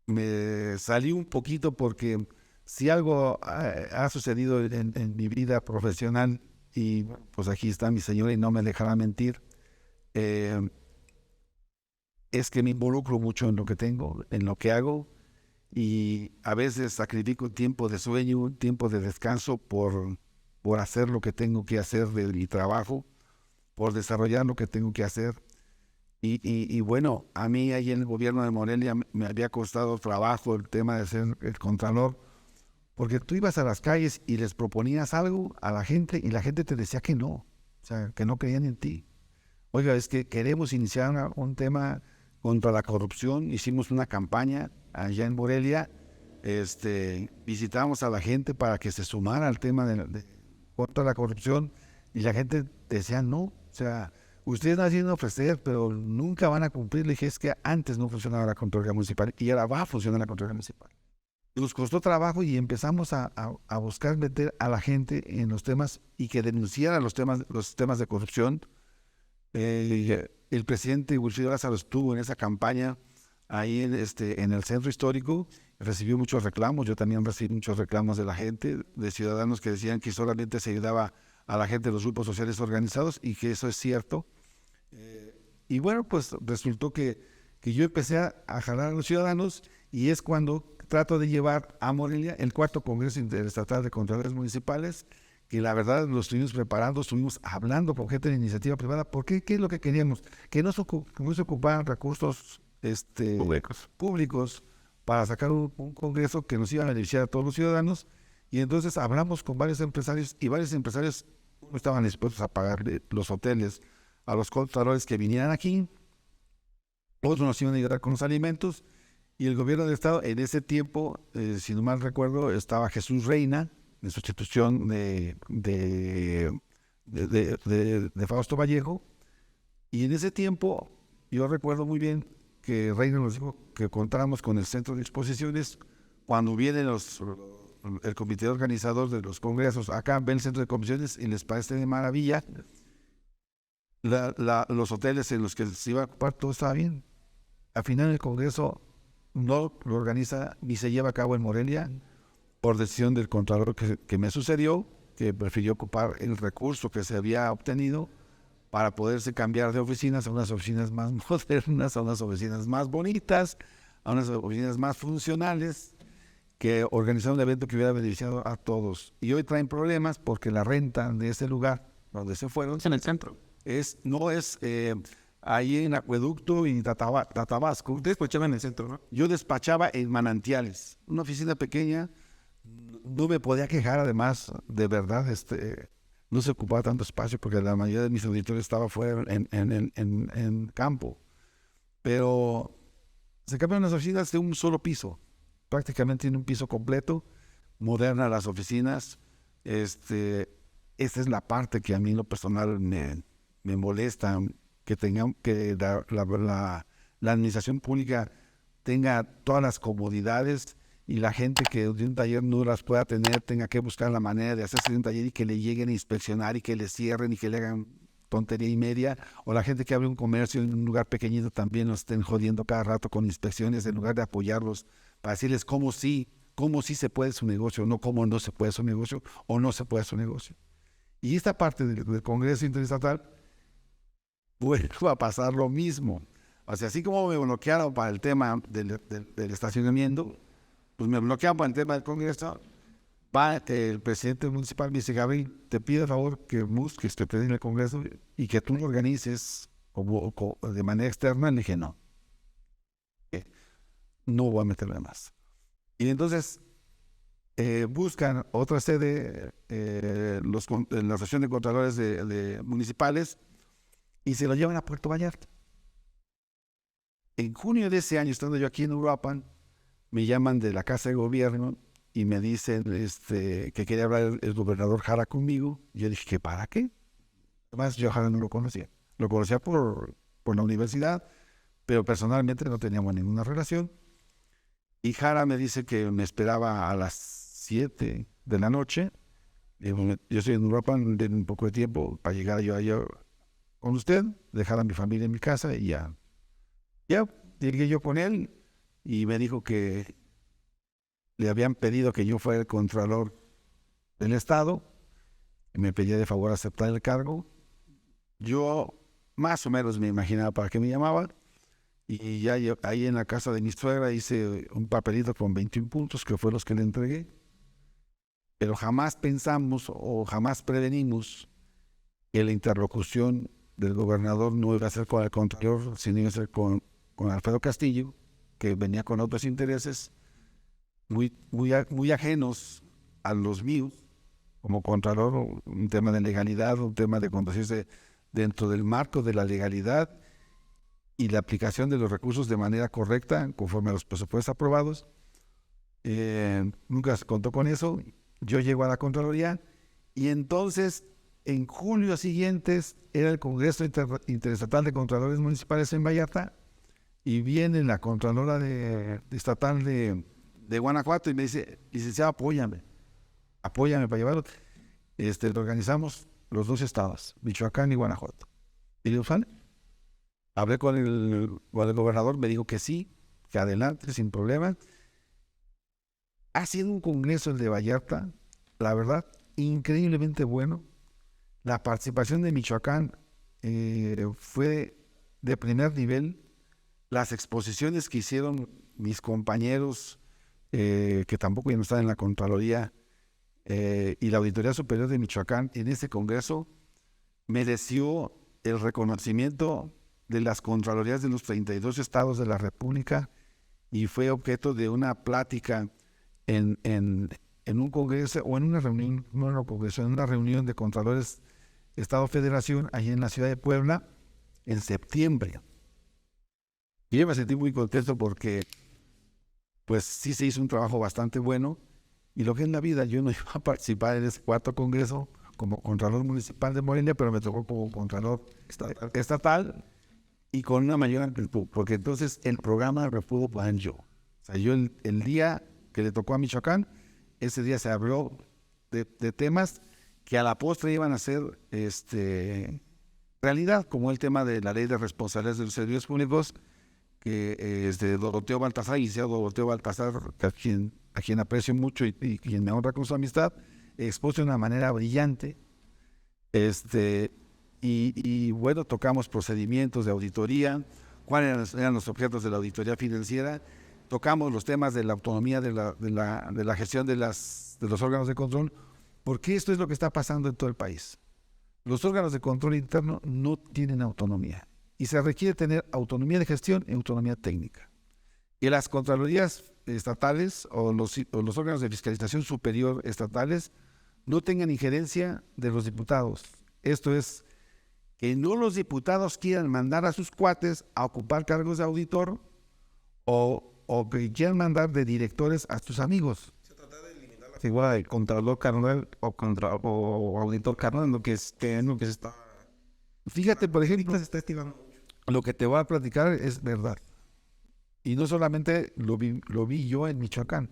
Me salí un poquito porque si algo ha sucedido en mi vida profesional, y pues aquí está mi señora y no me dejará mentir, es que me involucro mucho en lo que tengo, en lo que hago, y a veces sacrifico tiempo de sueño, tiempo de descanso por hacer lo que tengo que hacer de mi trabajo, por desarrollar lo que tengo que hacer. Y bueno, a mí ahí en el gobierno de Morelia me había costado trabajo el tema de ser el contralor, porque tú ibas a las calles y les proponías algo a la gente y la gente te decía que no, o sea, que no creían en ti. Oiga, es que queremos iniciar un tema contra la corrupción. Hicimos una campaña allá en Morelia, visitamos a la gente para que se sumara al tema contra la corrupción, y la gente decía no, o sea, ustedes no hacen ofrecer, pero nunca van a cumplir. Le dije, es que antes no funcionaba la Contraloría Municipal y ahora va a funcionar la Contraloría Municipal. Nos costó trabajo y empezamos a buscar meter a la gente en los temas y que denunciara los temas de corrupción. El presidente Wilfrido Lázaro estuvo en esa campaña ahí en el centro histórico, recibió muchos reclamos. Yo también recibí muchos reclamos de la gente, de ciudadanos que decían que solamente se ayudaba a la gente de los grupos sociales organizados, y que eso es cierto. Y bueno, pues resultó que yo empecé a jalar a los ciudadanos, y es cuando trato de llevar a Morelia el 4º Congreso Interestatal de Contralores Municipales, que la verdad lo estuvimos preparando, estuvimos hablando con gente de iniciativa privada. ¿Por qué? ¿Qué es lo que queríamos? Que no se ocuparan recursos públicos para sacar un congreso que nos iba a beneficiar a todos los ciudadanos. Y entonces hablamos con varios empresarios, y varios empresarios no estaban dispuestos a pagar los hoteles a los contralores que vinieran aquí. Otros nos iban a ayudar con los alimentos. Y el gobierno del estado, en ese tiempo, si no mal recuerdo, estaba Jesús Reina, en sustitución de Fausto Vallejo. Y en ese tiempo, yo recuerdo muy bien que Reina nos dijo que contáramos con el centro de exposiciones. Cuando vienen el comité organizador de los congresos, acá ven el centro de exposiciones y les parece de maravilla. Los hoteles en los que se iba a ocupar, todo estaba bien. Al final el congreso no lo organiza ni se lleva a cabo en Morelia, por decisión del contralor que me sucedió, que prefirió ocupar el recurso que se había obtenido para poderse cambiar de oficinas a unas oficinas más modernas, a unas oficinas más bonitas, a unas oficinas más funcionales, que organizar un evento que hubiera beneficiado a todos. Y hoy traen problemas porque la renta de ese lugar donde se fueron Es en el centro. no es ahí en Acueducto y Tatabasco. Ustedes despachaban en el centro, ¿no? Yo despachaba en Manantiales, una oficina pequeña. no me podía quejar, además, de verdad, no se ocupaba tanto espacio porque la mayoría de mis auditores estaba fuera en campo. Pero se cambiaron las oficinas de un solo piso, prácticamente en un piso completo, modernas las oficinas. Esta es la parte que a mí en lo personal me molesta, que la administración pública tenga todas las comodidades y la gente que de un taller no las pueda tener tenga que buscar la manera de hacerse de un taller y que le lleguen a inspeccionar y que le cierren y que le hagan tontería y media, o la gente que abre un comercio en un lugar pequeñito también los estén jodiendo cada rato con inspecciones en lugar de apoyarlos para decirles cómo sí se puede su negocio, no cómo no se puede su negocio o no se puede su negocio. Y esta parte del Congreso Interestatal vuelve a pasar lo mismo. O sea, así como me bloquearon para el tema del estacionamiento, pues me bloquean para el tema del Congreso. Va el presidente municipal, me dice: Gabriel, te pido el favor que busques que te den el Congreso y que tú lo organices de manera externa. Le dije: no voy a meterme más. Y entonces buscan otra sede, en la Asociación de Contralores municipales, y se lo llevan a Puerto Vallarta. En junio de ese año, estando yo aquí en Uruapan, me llaman de la Casa de Gobierno y me dicen que quería hablar el gobernador Jara conmigo. Yo dije: ¿que para qué? Además, yo a Jara no lo conocía. Lo conocía por la universidad, pero personalmente no teníamos ninguna relación. Y Jara me dice que me esperaba a las 7 de la noche. Yo estoy en Uruapan, de un poco de tiempo para llegar yo allá con usted, dejar a mi familia en mi casa y ya. Ya llegué yo con él y me dijo que le habían pedido que yo fuera el contralor del Estado y me pedía de favor aceptar el cargo. Yo más o menos me imaginaba para qué me llamaban, y ya ahí en la casa de mi suegra hice un papelito con 21 puntos que fue los que le entregué, pero jamás pensamos o jamás prevenimos que la interlocución del gobernador no iba a ser con el contralor, sino iba a ser con Alfredo Castillo, que venía con otros intereses muy ajenos a los míos como contralor, un tema de legalidad, un tema de conducirse dentro del marco de la legalidad y la aplicación de los recursos de manera correcta conforme a los presupuestos aprobados. Nunca se contó con eso. Yo llego a la Contraloría y entonces en julio siguientes era el Congreso Interestatal de Contralores Municipales en Vallarta, y viene la Contralora estatal de Guanajuato y me dice: licenciado, apóyame para llevarlo. Lo organizamos los dos estados, Michoacán y Guanajuato. Y le digo: ¿sale? Hablé con el gobernador, me dijo que sí, que adelante, sin problema. Ha sido un congreso el de Vallarta, la verdad, increíblemente bueno. La participación de Michoacán fue de primer nivel. Las exposiciones que hicieron mis compañeros, que tampoco ya no están en la Contraloría, y la Auditoría Superior de Michoacán en ese congreso, mereció el reconocimiento de las Contralorías de los 32 estados de la República, y fue objeto de una plática en un congreso o en una reunión, no en un congreso, en una reunión de Contralores Estado-Federación, allí en la ciudad de Puebla, en septiembre. Y yo me sentí muy contento porque pues sí se hizo un trabajo bastante bueno, y lo que es la vida, yo no iba a participar en ese cuarto congreso como Contralor Municipal de Morelia, pero me tocó como Contralor Estatal y con una mayor amplitud, porque entonces el programa lo pudo planear yo. O sea, yo el día que le tocó a Michoacán, ese día se habló de temas que a la postre iban a ser realidad, como el tema de la ley de responsabilidades de los servicios públicos, que es de Doroteo Baltasar, licenciado Doroteo Baltasar, a quien aprecio mucho y quien me honra con su amistad, expuso de una manera brillante. Y bueno, tocamos procedimientos de auditoría, cuáles eran los objetos de la auditoría financiera, tocamos los temas de la autonomía de la gestión de los órganos de control, porque esto es lo que está pasando en todo el país. Los órganos de control interno no tienen autonomía, y se requiere tener autonomía de gestión y autonomía técnica. Y las contralorías estatales o los órganos de fiscalización superior estatales no tengan injerencia de los diputados. Esto es, que no los diputados quieran mandar a sus cuates a ocupar cargos de auditor o que quieran mandar de directores a sus amigos. La figura del contralor carnal o auditor carnal, en lo que se está... Fíjate, por ejemplo, se está estimando. lo que te voy a platicar es verdad. Y no solamente lo vi yo en Michoacán.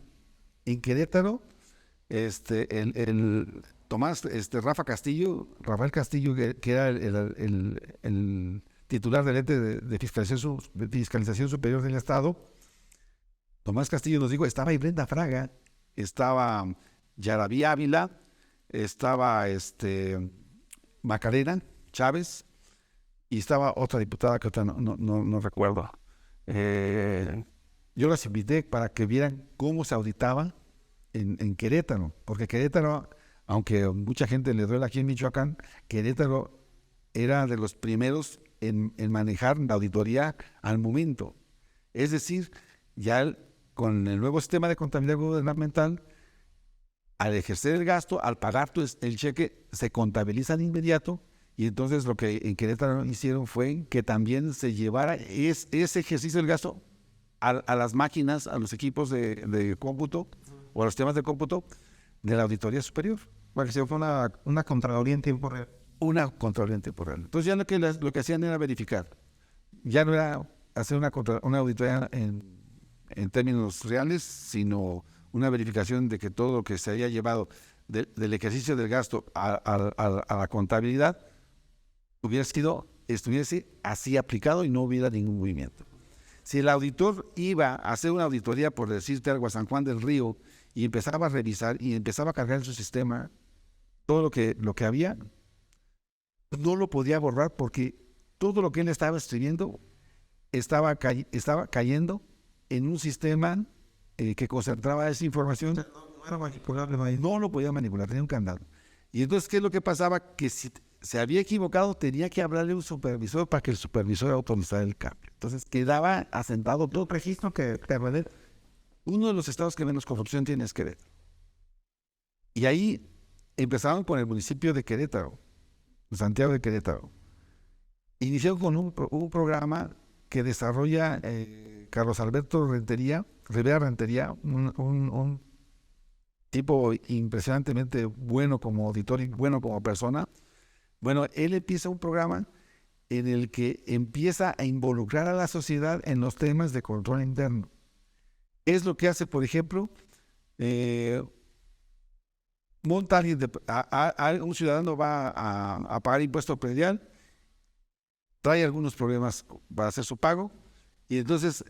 En Querétaro, Rafael Castillo, que era el titular del ente de fiscalización superior del Estado, Tomás Castillo nos dijo, estaba ahí Brenda Fraga, estaba Yaraví Ávila, estaba Macarena Chávez, y estaba otra diputada que otra no recuerdo. Yo las invité para que vieran cómo se auditaba en Querétaro, porque Querétaro, aunque mucha gente le duele aquí en Michoacán, Querétaro era de los primeros en manejar la auditoría al momento. Es decir, ya con el nuevo sistema de contabilidad gubernamental, al ejercer el gasto, al pagar el cheque, se contabiliza de inmediato. Y entonces lo que en Querétaro hicieron fue que también se llevara ese ejercicio del gasto a las máquinas, a los equipos de cómputo o a los temas de cómputo de la Auditoría Superior. Bueno, fue una contraloría en tiempo real. Una contraloría en tiempo real. Entonces ya lo que hacían era verificar. Ya no era hacer una auditoría en términos reales, sino una verificación de que todo lo que se haya llevado del ejercicio del gasto a la contabilidad estuviese así aplicado y no hubiera ningún movimiento. Si el auditor iba a hacer una auditoría, por decirte algo, a San Juan del Río, y empezaba a revisar y empezaba a cargar en su sistema todo lo que había, no lo podía borrar porque todo lo que él estaba escribiendo estaba cayendo en un sistema que concentraba esa información. No era manipulable. No lo podía manipular, tenía un candado. Y entonces, ¿qué es lo que pasaba? Que si se había equivocado, tenía que hablarle a un supervisor para que el supervisor autorizara el cambio. Entonces, quedaba asentado todo registro que permanece. Uno de los estados que menos corrupción tiene es Querétaro. Y ahí empezaron con el municipio de Querétaro, Santiago de Querétaro. Iniciaron con un programa que desarrolla Carlos Alberto Rivera Rentería, un tipo impresionantemente bueno como auditor y bueno como persona. Bueno, él empieza un programa en el que empieza a involucrar a la sociedad en los temas de control interno. Es lo que hace, por ejemplo, monta alguien un ciudadano va a pagar impuesto predial, trae algunos problemas para hacer su pago, y entonces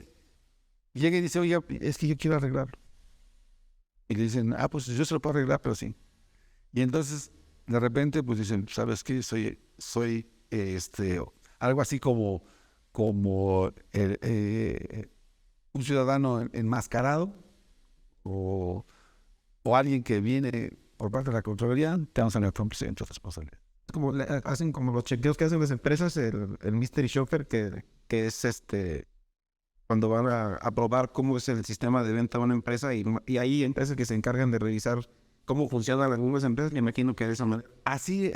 llega y dice, oye, es que yo quiero arreglarlo. Y le dicen, pues yo se lo puedo arreglar, pero sí. Y entonces, de repente, pues dicen, ¿sabes qué? Soy algo así como un ciudadano enmascarado o alguien que viene por parte de la Contraloría, te vamos a dar cómplice entre responsabilidad. Hacen como los chequeos que hacen las empresas, el Mystery Shopper, que es cuando van a probar cómo es el sistema de venta de una empresa, y hay empresas que se encargan de revisar cómo funcionan algunas empresas. Me imagino que de esa manera. Así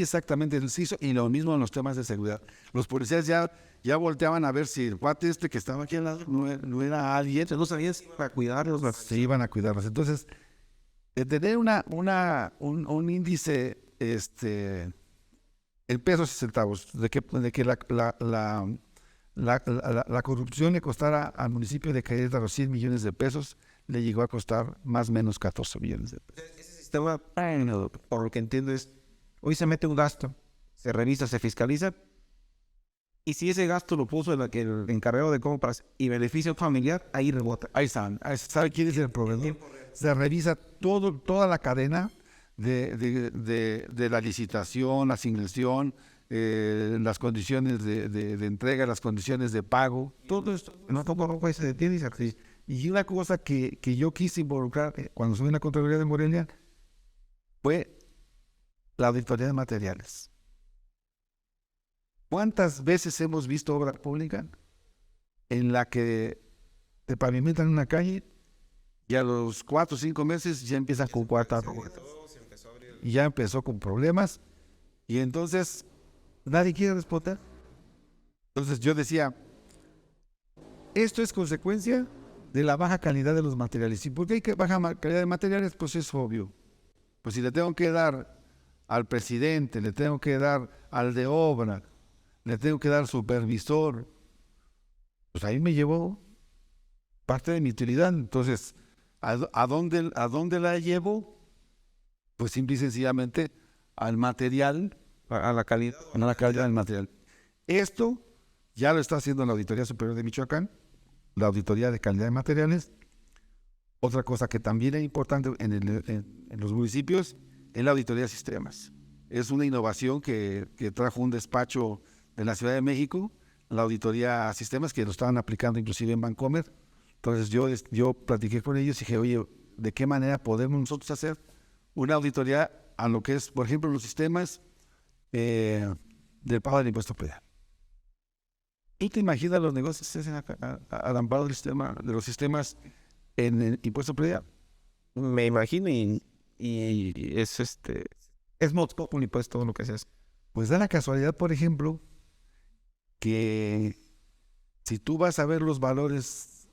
exactamente se hizo, y lo mismo en los temas de seguridad. Los policías ya volteaban a ver si el cuate que estaba aquí al lado no era alguien. No sabían si iban a cuidarlos. Se iban a cuidarlos. Entonces, de tener un índice en pesos y centavos, de que la corrupción le costara al municipio de Querétaro 100 millones de pesos, le llegó a costar más o menos 14 millones de pesos. Ese sistema, por lo que entiendo, es, hoy se mete un gasto, se revisa, se fiscaliza, y si ese gasto lo puso el encargado de compras y beneficio familiar, ahí rebota. Ahí están. ¿Sabe quién es el proveedor? Se revisa toda la cadena de la licitación, la asignación, las condiciones de entrega, las condiciones de pago, todo esto. No, poco se detiene y se revisa. Y una cosa que yo quise involucrar cuando subí en la Contraloría de Morelia fue la auditoría de materiales. ¿Cuántas veces hemos visto obra pública en la que te pavimentan una calle y a los 4 o 5 meses ya empiezan con cuartas ruedas. Y ya empezó con problemas y entonces nadie quiere responder. Entonces yo decía, esto es consecuencia de la baja calidad de los materiales. ¿Y por qué hay que baja calidad de materiales? Pues es obvio. Pues si le tengo que dar al presidente, le tengo que dar al de obra, le tengo que dar al supervisor, pues ahí me llevo parte de mi utilidad. Entonces, ¿a dónde la llevo? Pues simple y sencillamente al material, A la calidad. a la calidad del material. Esto ya lo está haciendo la Auditoría Superior de Michoacán, la Auditoría de Calidad de Materiales. Otra cosa que también es importante en los municipios es la Auditoría de Sistemas. Es una innovación que trajo un despacho de la Ciudad de México, la Auditoría a Sistemas, que lo estaban aplicando inclusive en Bancomer. Entonces yo platiqué con ellos y dije, oye, ¿de qué manera podemos nosotros hacer una auditoría a lo que es, por ejemplo, los sistemas del pago del impuesto predial? ¿Tú te imaginas los negocios que se hacen al amparo de los sistemas en el impuesto predial? Me imagino y es Vox Populi, pues todo lo que se hace. Pues da la casualidad, por ejemplo, que si tú vas a ver los valores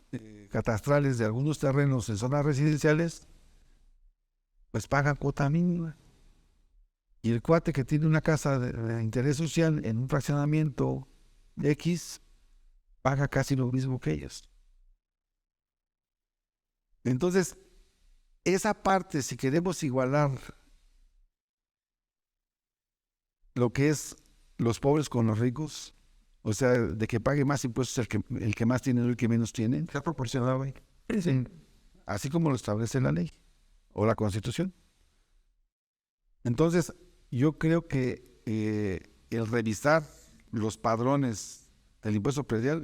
catastrales de algunos terrenos en zonas residenciales, pues pagan cuota mínima. Y el cuate que tiene una casa de interés social en un fraccionamiento X, paga casi lo mismo que ellos. Entonces, esa parte, si queremos igualar lo que es los pobres con los ricos, o sea, de que pague más impuestos el que más tiene o el que menos tiene, Está proporcionado, güey. sí, así como lo establece la ley o la Constitución. Entonces, yo creo que el revisar los padrones del impuesto predial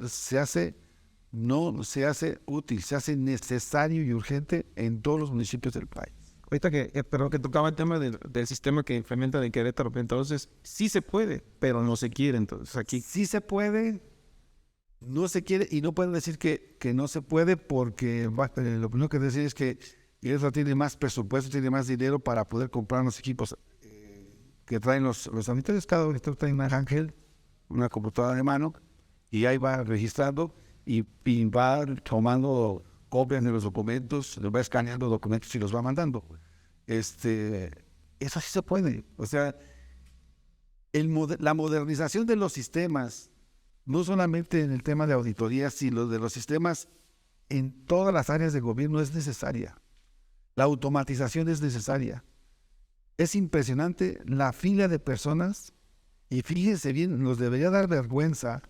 no se hace útil, se hace necesario y urgente en todos los municipios del país. Ahorita que tocaba el tema del sistema que implementa de Querétaro, entonces sí se puede, pero no se quiere. Entonces aquí Sí se puede, no se quiere, y no pueden decir que no se puede porque lo primero que decir es que Querétaro tiene más presupuesto, tiene más dinero para poder comprar los equipos que traen los sanitarios. Cada auditor trae un ángel, una computadora de mano, y ahí va registrando y va tomando copias de los documentos, va escaneando documentos y los va mandando. Eso sí se puede. O sea, la modernización de los sistemas, no solamente en el tema de auditoría, sino de los sistemas en todas las áreas de gobierno es necesaria. La automatización es necesaria. Es impresionante la fila de personas, y fíjense bien, nos debería dar vergüenza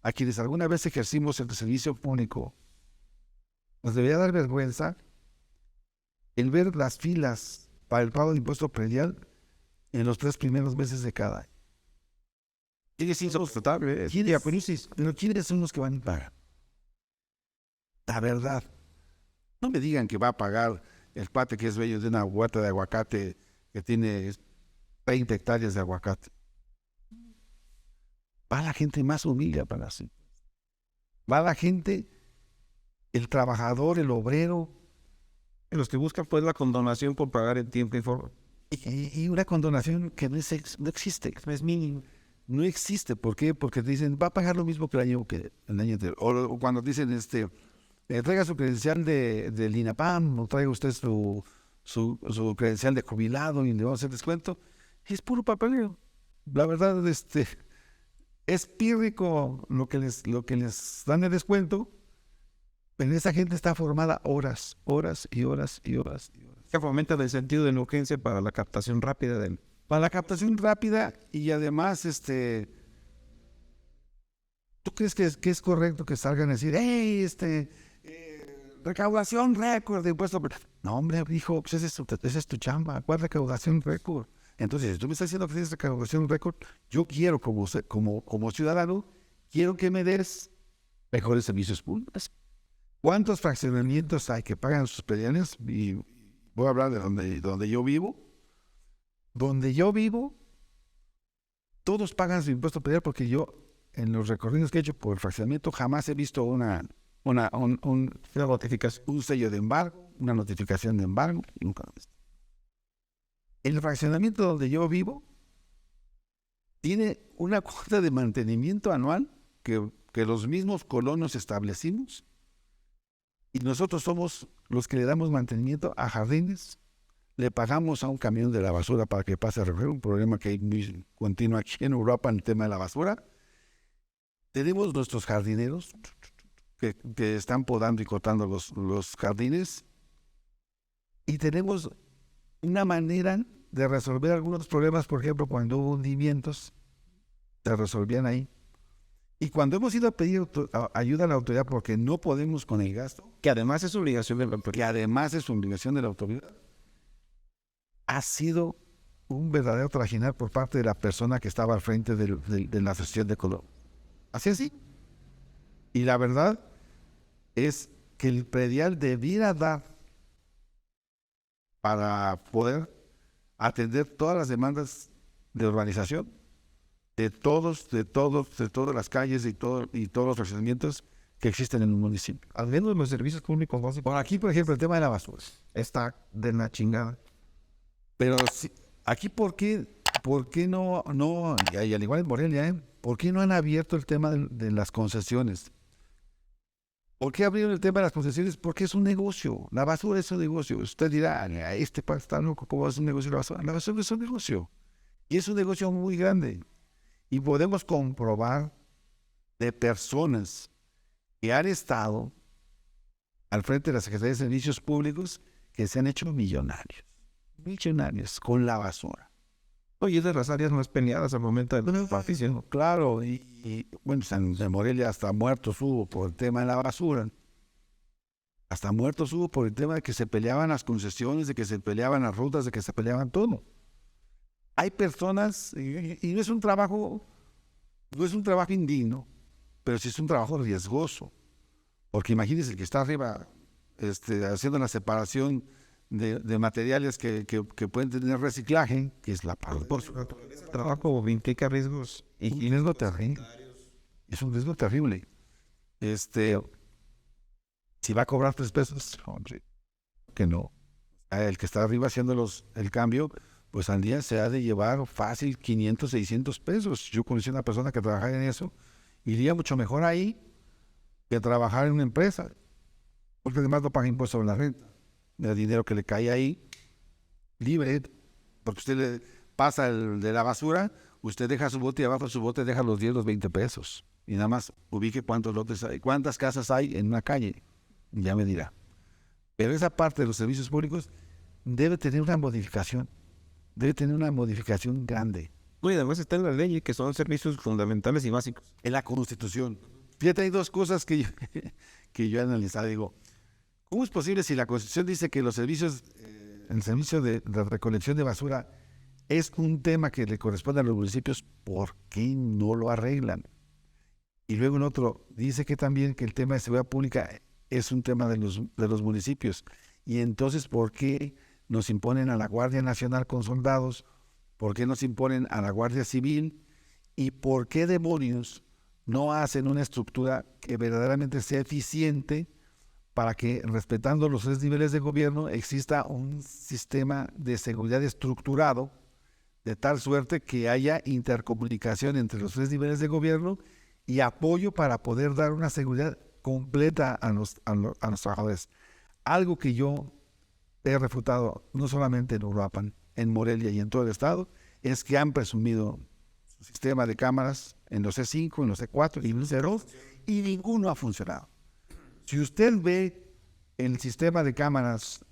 a quienes alguna vez ejercimos el servicio público. Nos debería dar vergüenza el ver las filas para el pago de impuesto predial en los 3 primeros meses de cada año. es insoportable. Pero ¿quiénes son los que van a pagar? La verdad. No me digan que va a pagar el cuate que es dueño de una huerta de aguacate que tiene 20 hectáreas de aguacate. Va la gente más humilde a pagarse. Va la gente, el trabajador, el obrero. Los que buscan pues la condonación por pagar en tiempo y forma. Y una condonación que no existe. Es mínimo. No existe. ¿Por qué? Porque te dicen, va a pagar lo mismo que el año anterior. O cuando dicen, traiga su credencial del INAPAM, o traiga usted su credencial de jubilado y le vamos a hacer descuento. Es puro papeleo. La verdad, es pírrico lo que les dan de descuento, pero esa gente está formada horas y horas y horas y horas. Que fomenta el sentido de la urgencia para la captación rápida del... Para la captación rápida y además, ¿tú crees que es correcto que salgan a decir, hey, recaudación récord de impuestos? No, hombre, hijo, pues esa es tu chamba. ¿Cuál recaudación récord? Entonces, si tú me estás diciendo que tienes recaudación récord, yo quiero como ciudadano, quiero que me des mejores servicios públicos. ¿Cuántos fraccionamientos hay que pagan sus prediales? Y voy a hablar de donde yo vivo. Donde yo vivo, todos pagan su impuesto predial porque yo, en los recorridos que he hecho por el fraccionamiento, jamás he visto una Una notificación. un sello de embargo, una notificación de embargo. Y nunca más. El fraccionamiento donde yo vivo tiene una cuota de mantenimiento anual que los mismos colonos establecimos, y nosotros somos los que le damos mantenimiento a jardines. Le pagamos a un camión de la basura para que pase a recoger, un problema que hay muy continuo aquí en Europa en el tema de la basura. Tenemos nuestros jardineros que están podando y cortando los jardines, y tenemos una manera de resolver algunos problemas. Por ejemplo, cuando hubo hundimientos, se resolvían ahí. Y cuando hemos ido a pedir ayuda a la autoridad porque no podemos con el gasto, Que además es obligación de la que autoridad. además es obligación de la autoridad, ha sido un verdadero trajinar por parte de la persona que estaba al frente de la asociación de Colón. Así. Y la verdad es que el predial debiera dar para poder atender todas las demandas de urbanización de todas las calles y todos los fraccionamientos que existen en un municipio. Al menos los servicios públicos básicos Por aquí, por ejemplo, el tema de la basura. está de la chingada. Pero aquí, ¿por qué no, y al igual en Morelia, ¿por qué no han abierto el tema de las concesiones? ¿Por qué abrieron el tema de las concesiones? Porque es un negocio. La basura es un negocio. Usted dirá, este país está loco, ¿cómo es un negocio la basura? La basura es un negocio. Y es un negocio muy grande. Y podemos comprobar de personas que han estado al frente de la Secretaría de Servicios Públicos que se han hecho millonarios con la basura. Oye, es de las áreas más peleadas al momento de la partición. Claro, y bueno, en Morelia hasta muertos hubo por el tema de la basura. Hasta muertos hubo por el tema de que se peleaban las concesiones, de que se peleaban las rutas, de que se peleaban todo. Hay personas, y no es un trabajo indigno, pero sí es un trabajo riesgoso. Porque imagínense el que está arriba haciendo la separación de materiales que pueden tener reciclaje, que es la parte. Por su naturaleza, el trabajo implica riesgos Y riesgo terrible. Es un riesgo terrible. Si va a cobrar 3 pesos, hombre, que no. El que está arriba haciendo el cambio, pues al día se ha de llevar fácil 500, 600 pesos. Yo conocí a una persona que trabajaba en eso, iría mucho mejor ahí que trabajar en una empresa, porque además no paga impuestos sobre la renta. El dinero que le cae ahí, libre, porque usted le pasa el de la basura, usted deja su bote y abajo de su bote deja los 10, los 20 pesos. Y nada más ubique cuántos lotes hay, cuántas casas hay en una calle, y ya me dirá. Pero esa parte de los servicios públicos debe tener una modificación grande. Oye, además está en la ley que son servicios fundamentales y básicos. En la Constitución. Fíjate, hay 2 cosas que yo he analizado. Digo, ¿cómo es posible si la Constitución dice que los servicios, el servicio de recolección de basura es un tema que le corresponde a los municipios? ¿Por qué no lo arreglan? Y luego en otro, dice que también que el tema de seguridad pública es un tema de los municipios. Y entonces, ¿por qué nos imponen a la Guardia Nacional con soldados? ¿Por qué nos imponen a la Guardia Civil? ¿Y por qué demonios no hacen una estructura que verdaderamente sea eficiente para que, respetando los 3 niveles de gobierno, exista un sistema de seguridad estructurado de tal suerte que haya intercomunicación entre los 3 niveles de gobierno y apoyo para poder dar una seguridad completa a los trabajadores? Algo que yo he refutado no solamente en Uruapan, en Morelia y en todo el estado, es que han presumido su sistema de cámaras en los C5, en los C4 y en los C2, y ninguno ha funcionado. Si usted ve el sistema de cámaras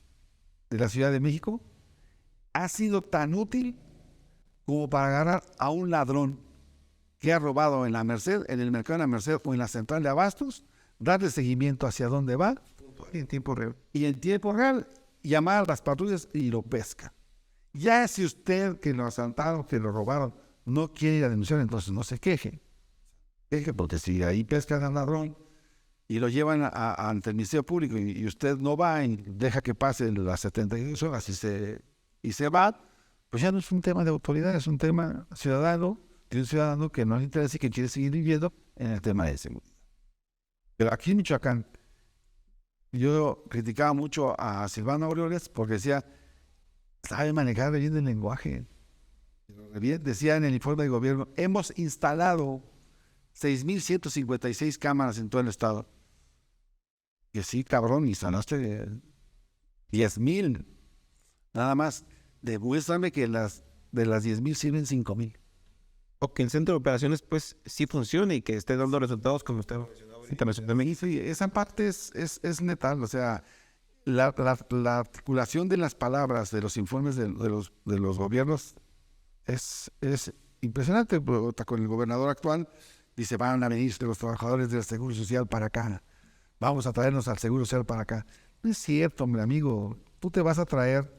de la Ciudad de México, ha sido tan útil como para agarrar a un ladrón que ha robado en la Merced, en el mercado de la Merced o en la central de abastos, darle seguimiento hacia dónde va En tiempo real. y en tiempo real llamar a las patrullas y lo pesca. Ya si usted que lo asaltaron, que lo robaron, no quiere ir a denunciar, entonces no se queje. Porque si ahí pescan al ladrón y lo llevan ante el Ministerio Público y usted no va y deja que pasen las 72 horas y se va, pues ya no es un tema de autoridad, es un tema ciudadano, de un ciudadano que no le interesa y que quiere seguir viviendo en el tema de seguridad. Pero aquí en Michoacán, Yo criticaba mucho a Silvano Aureoles porque decía, sabe manejar bien el lenguaje. Bien, decía en el informe de gobierno, hemos instalado 6,156 cámaras en todo el estado. Que sí, cabrón, instalaste 10,000. Nada más, demuéstrame que de las 10,000 sirven 5,000. O que el centro de operaciones, pues, sí funcione y que esté dando resultados como usted mencionaba ahorita, mencionó. Sí, esa parte es letal. O sea, la articulación de las palabras de los informes de los gobiernos es impresionante. Con el gobernador actual dice, van a venir los trabajadores del Seguro Social para acá. Vamos a traernos al Seguro Social para acá. No es cierto, mi amigo. Tú te vas a traer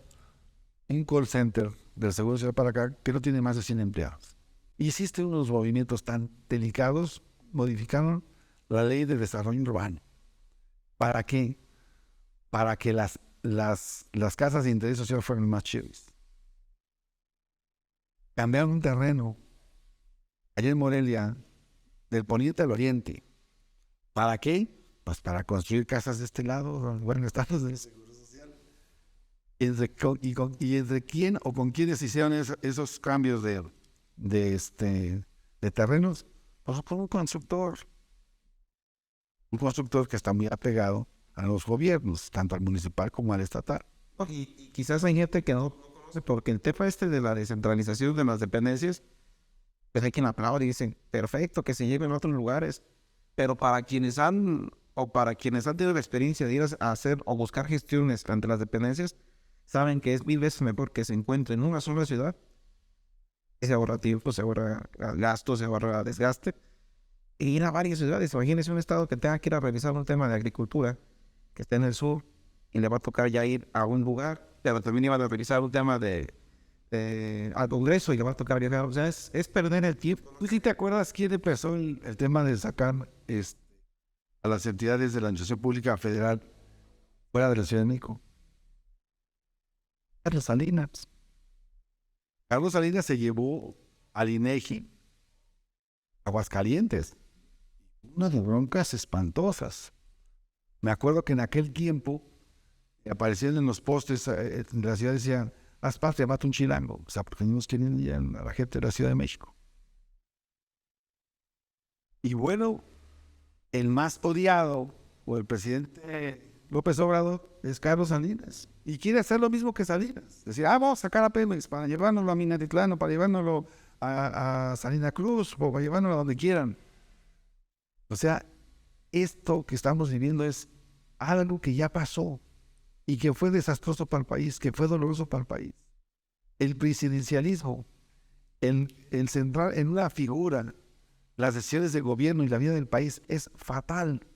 un call center del Seguro Social para acá que no tiene más de 100 empleados. Hiciste unos movimientos tan delicados, modificaron la ley de desarrollo urbano. ¿Para qué? Para que las casas de interés social fueran más chidas. Cambiaron un terreno allá en Morelia, del poniente al oriente. ¿Para qué? Pues para construir casas de este lado. Bueno, están los del Seguro Social. ¿Y entre quién o con quiénes hicieron esos cambios de terrenos? Pues con un constructor. Un constructor que está muy apegado a los gobiernos, tanto al municipal como al estatal. Y quizás hay gente que no conoce, porque el tema de la descentralización de las dependencias, pues hay quien aplaude y dicen, perfecto, que se lleven a otros lugares. Pero para quienes han tenido la experiencia de ir a hacer o buscar gestiones ante las dependencias, saben que es 1000 veces mejor que se encuentre en una sola ciudad. Se ahorra tiempo, se ahorra gasto, se ahorra desgaste. E ir a varias ciudades. Imagínese un estado que tenga que ir a revisar un tema de agricultura, que esté en el sur, y le va a tocar ya ir a un lugar, pero también iba a revisar un tema al Congreso y le va a tocar viajar. O sea, es perder el tiempo. ¿Tú sí te acuerdas quién empezó el tema de sacar a las entidades de la Administración Pública Federal fuera de la Ciudad de México? Carlos Salinas. Carlos Salinas se llevó al INEGI a Aguascalientes. Unas broncas espantosas. Me acuerdo que en aquel tiempo aparecían en los postes de la ciudad, decían, haz patria, mata un chilango. O sea, porque no nos querían ya a la gente de la Ciudad de México. Y bueno, el más odiado por el presidente López Obrador es Carlos Salinas. Y quiere hacer lo mismo que Salinas. Decir, vamos a sacar a Pemex para llevárnoslo a Minatitlán, para llevárnoslo a Salina Cruz, o para llevárnoslo a donde quieran. O sea, esto que estamos viviendo es algo que ya pasó y que fue desastroso para el país, que fue doloroso para el país. El presidencialismo, el centrar en una figura las decisiones de gobierno y la vida del país es fatal.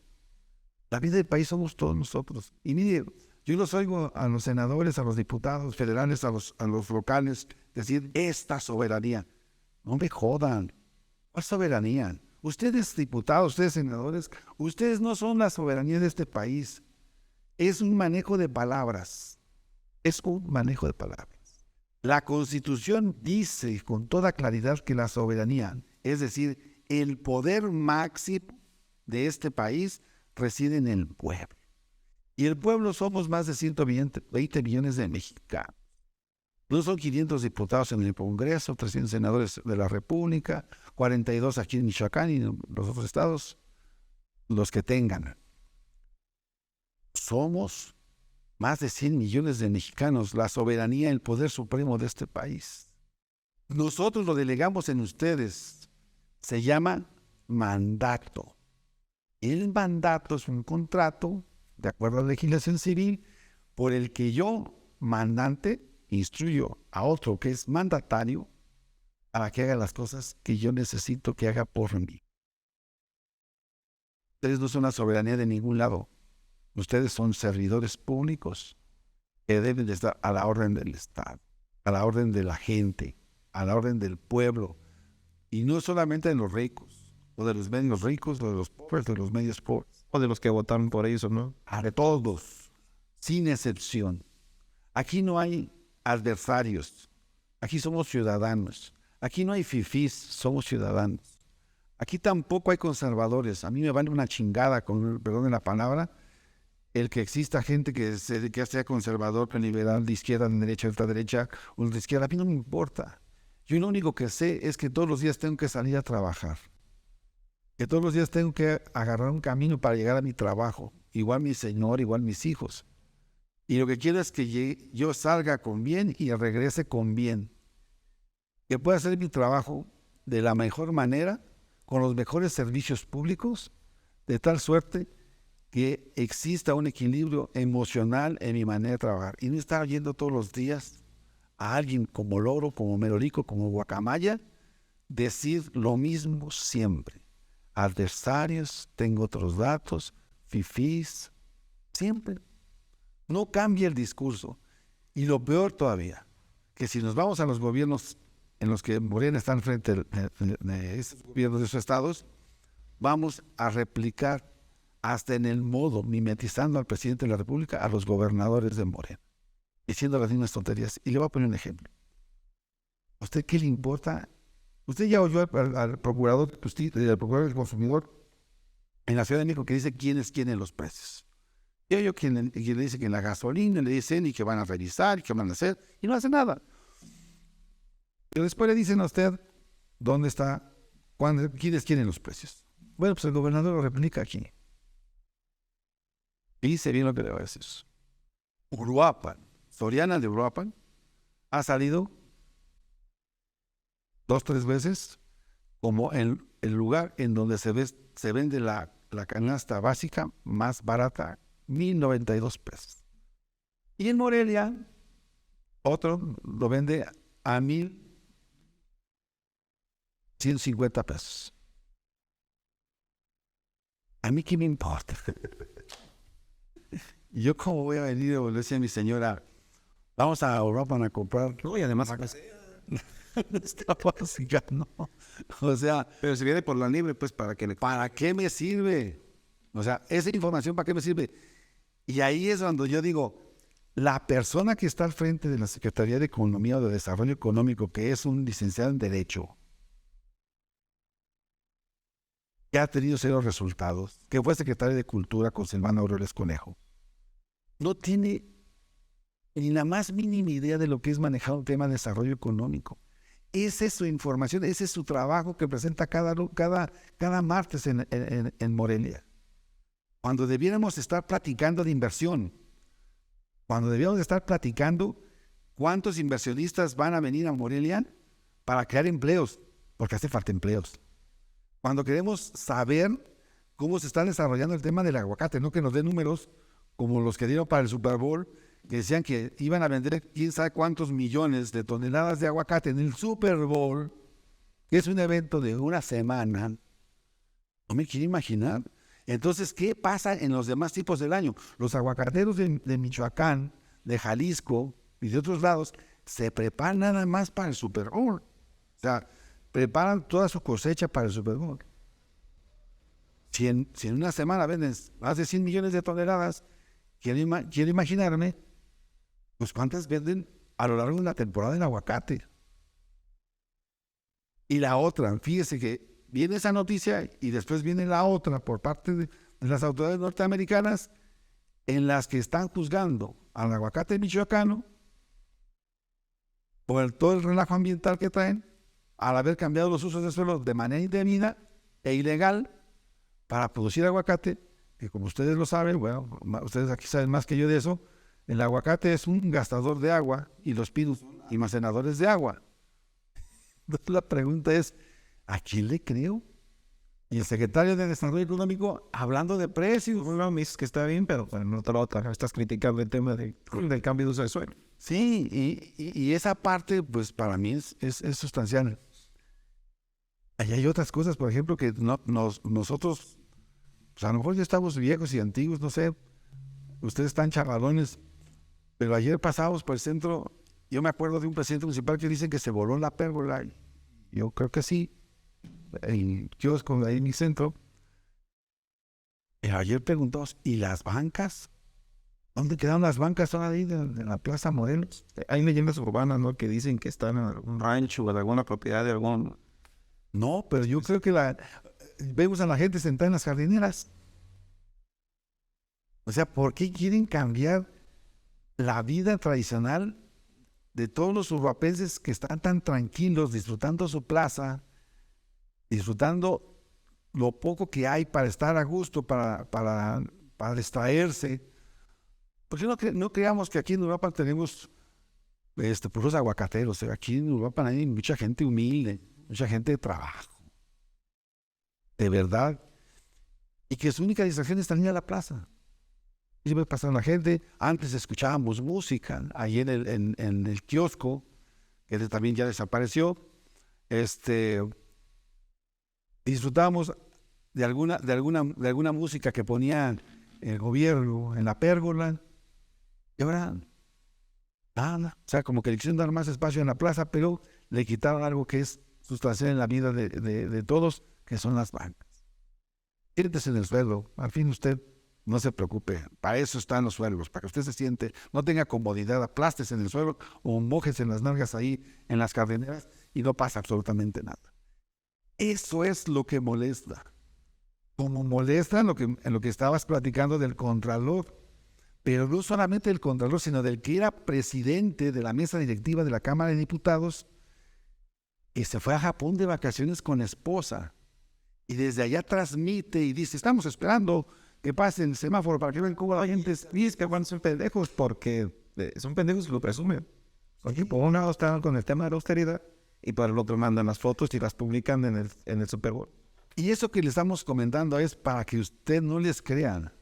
La vida del país somos todos nosotros. Y mire, yo los oigo a los senadores, a los diputados federales, a los locales, decir esta soberanía. No me jodan. ¿Cuál soberanía? Ustedes diputados, ustedes senadores, ustedes no son la soberanía de este país. Es un manejo de palabras. Es un manejo de palabras. La Constitución dice con toda claridad que la soberanía, es decir, el poder máximo de este país, reside en el pueblo. Y el pueblo somos más de 120 millones de mexicanos. No son 500 diputados en el Congreso, 300 senadores de la República, 42 aquí en Michoacán y en los otros estados, los que tengan. Somos más de 100 millones de mexicanos, la soberanía, el poder supremo de este país. Nosotros lo delegamos en ustedes. Se llama mandato. El mandato es un contrato, de acuerdo a la legislación civil, por el que yo, mandante, instruyo a otro que es mandatario para que haga las cosas que yo necesito que haga por mí. Ustedes no son la soberanía de ningún lado. Ustedes son servidores públicos que deben de estar a la orden del Estado, a la orden de la gente, a la orden del pueblo. Y no solamente de los ricos, o de los medios ricos, o de los pobres, de los medios pobres. O de los que votaron por ellos, ¿no? De todos, sin excepción. Aquí no hay adversarios. Aquí somos ciudadanos. Aquí no hay fifís, somos ciudadanos. Aquí tampoco hay conservadores. A mí me vale una chingada, con perdón de la palabra, el que exista gente que sea conservador, liberal, de izquierda, de derecha, de ultraderecha, o de izquierda, a mí no me importa. Yo lo único que sé es que todos los días tengo que salir a trabajar, que todos los días tengo que agarrar un camino para llegar a mi trabajo, igual mi señor, igual mis hijos. Y lo que quiero es que yo salga con bien y regrese con bien, que pueda hacer mi trabajo de la mejor manera, con los mejores servicios públicos, de tal suerte que exista un equilibrio emocional en mi manera de trabajar. Y no estar yendo todos los días a alguien como Loro, como Merolico, como Guacamaya, decir lo mismo siempre. Adversarios, tengo otros datos, fifís, siempre. No cambia el discurso. Y lo peor todavía, que si nos vamos a los gobiernos en los que Morena está al frente de esos gobiernos de esos estados, vamos a replicar hasta en el modo, mimetizando al presidente de la República, a los gobernadores de Morena, diciendo las mismas tonterías. Y le voy a poner un ejemplo. ¿A usted qué le importa? Usted ya oyó al procurador de justicia, al procurador del consumidor en la Ciudad de México que dice quiénes quieren los precios. Ya oyó quien le dice que en la gasolina le dicen y que van a revisar y que van a hacer, y no hace nada. Pero después le dicen a usted dónde está, quiénes quieren los precios. Bueno, pues el gobernador lo replica aquí. Y dice bien lo que le voy a decir. Uruapan, Soriana de Uruapan, ha salido 2 o 3 veces como el lugar en donde se vende la canasta básica más barata, 1,092 pesos. Y en Morelia, otro lo vende a 1,150 pesos. ¿A mí qué me importa? ¿Y yo cómo voy a venir a decir a mi señora, vamos a Europa a comprar? No, y además, Esta básica, no. O sea, pero si viene por la libre, pues ¿para qué ¿para qué me sirve? O sea, esa información, ¿para qué me sirve? Y ahí es cuando yo digo, la persona que está al frente de la Secretaría de Economía o de Desarrollo Económico, que es un licenciado en Derecho, que ha tenido 0 resultados, que fue secretario de Cultura con Silvano Aureoles Conejo, no tiene ni la más mínima idea de lo que es manejar un tema de desarrollo económico. Esa es su información, ese es su trabajo que presenta cada martes en Morelia. Cuando debiéramos estar platicando de inversión, cuando debiéramos estar platicando cuántos inversionistas van a venir a Morelia para crear empleos, porque hace falta empleos. Cuando queremos saber cómo se está desarrollando el tema del aguacate, no que nos dé números como los que dieron para el Super Bowl, que decían que iban a vender quién sabe cuántos millones de toneladas de aguacate en el Super Bowl, que es un evento de una semana. No me quiero imaginar. Entonces, ¿qué pasa en los demás tipos del año? Los aguacateros de Michoacán, de Jalisco y de otros lados se preparan nada más para el Super Bowl. O sea, preparan toda su cosecha para el Super Bowl. Si en una semana venden más de 100 millones de toneladas, quiero imaginarme, pues cuántas venden a lo largo de la temporada del aguacate. Y la otra, fíjese que viene esa noticia y después viene la otra por parte de las autoridades norteamericanas en las que están juzgando al aguacate michoacano por todo el relajo ambiental que traen al haber cambiado los usos de suelo de manera indebida e ilegal para producir aguacate, que como ustedes lo saben, bueno, ustedes aquí saben más que yo de eso, el aguacate es un gastador de agua y los pinos son almacenadores de agua. Entonces la pregunta es, ¿a quién le creo? Y el secretario de Desarrollo Económico hablando de precios. Bueno, me dices que está bien, pero no te lo estás criticando el tema del cambio de uso de suelo. Sí, y esa parte, pues para mí es sustancial. Ahí hay otras cosas, por ejemplo, que nosotros, pues a lo mejor ya estamos viejos y antiguos, no sé, ustedes están chavalones, pero ayer pasamos por el centro, yo me acuerdo de un presidente municipal que dicen que se voló la pérgola, y yo creo que sí, en kiosco ahí en mi centro. Ayer preguntamos, ¿y las bancas? ¿Dónde quedaron las bancas? Son ahí de la Plaza Morelos. Hay leyendas urbanas, ¿no?, que dicen que están en algún rancho o en alguna propiedad de algún... No, pero yo creo que vemos a la gente sentada en las jardineras. O sea, ¿por qué quieren cambiar la vida tradicional de todos los urbapenses que están tan tranquilos, disfrutando su plaza, disfrutando lo poco que hay para estar a gusto, para distraerse? ¿Por qué no creamos que aquí en Europa tenemos puros aguacateros? Aquí en Europa hay mucha gente humilde, mucha gente de trabajo, de verdad, y que su única distracción es salir a la plaza. Y me pasando la gente. Antes escuchábamos música ahí en el kiosco, que también ya desapareció. Disfrutábamos de alguna música que ponía el gobierno en la pérgola. Y ahora, nada. O sea, como que le quisieron dar más espacio en la plaza, pero le quitaron algo que es sustancial en la vida de todos, que son las bancas. Siéntese en el suelo. Al fin usted no se preocupe. Para eso están los suelos, para que usted se siente, no tenga comodidad, aplástese en el suelo o mójese en las nalgas ahí en las jardineras y no pasa absolutamente nada. Eso es lo que molesta. Como molesta en lo que estabas platicando del Contralor. Pero no solamente del Contralor, sino del que era presidente de la mesa directiva de la Cámara de Diputados, que se fue a Japón de vacaciones con la esposa. Y desde allá transmite y dice, estamos esperando que pase el semáforo para que vean cómo la gente... Y es que van son pendejos porque son pendejos y lo presumen. Aquí por un lado están con el tema de la austeridad y por el otro mandan las fotos y las publican en el Super Bowl. Y eso que le estamos comentando es para que usted no les crea.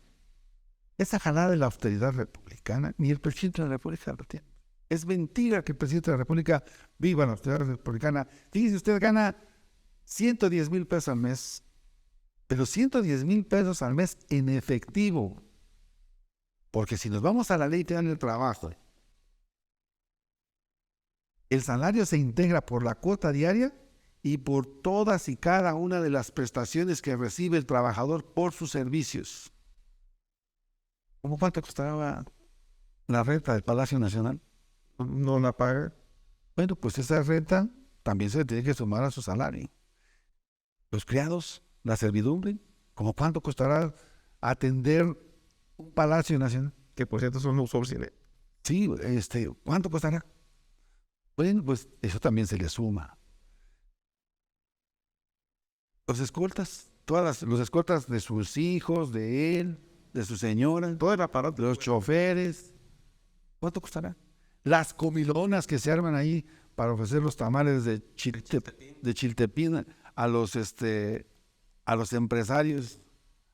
Esa jalada de la austeridad republicana, ni el presidente de la República lo tiene. Es mentira que el presidente de la República viva la austeridad republicana. Fíjese, usted gana 110,000 pesos al mes, pero 110,000 pesos al mes en efectivo. Porque si nos vamos a la ley del trabajo, el salario se integra por la cuota diaria y por todas y cada una de las prestaciones que recibe el trabajador por sus servicios. ¿Cómo cuánto costaba la renta del Palacio Nacional? No la paga. Bueno, pues esa renta también se le tiene que sumar a su salario. Los criados, la servidumbre, ¿cómo cuánto costará atender un Palacio Nacional? Que por cierto son los subsidios. Sí, ¿cuánto costará? Bueno, pues eso también se le suma. Los escoltas, los escoltas de sus hijos, de él, de su señora, Todo el aparato. los choferes, ¿cuánto costará? Las comilonas que se arman ahí para ofrecer los tamales de chiltepín a los empresarios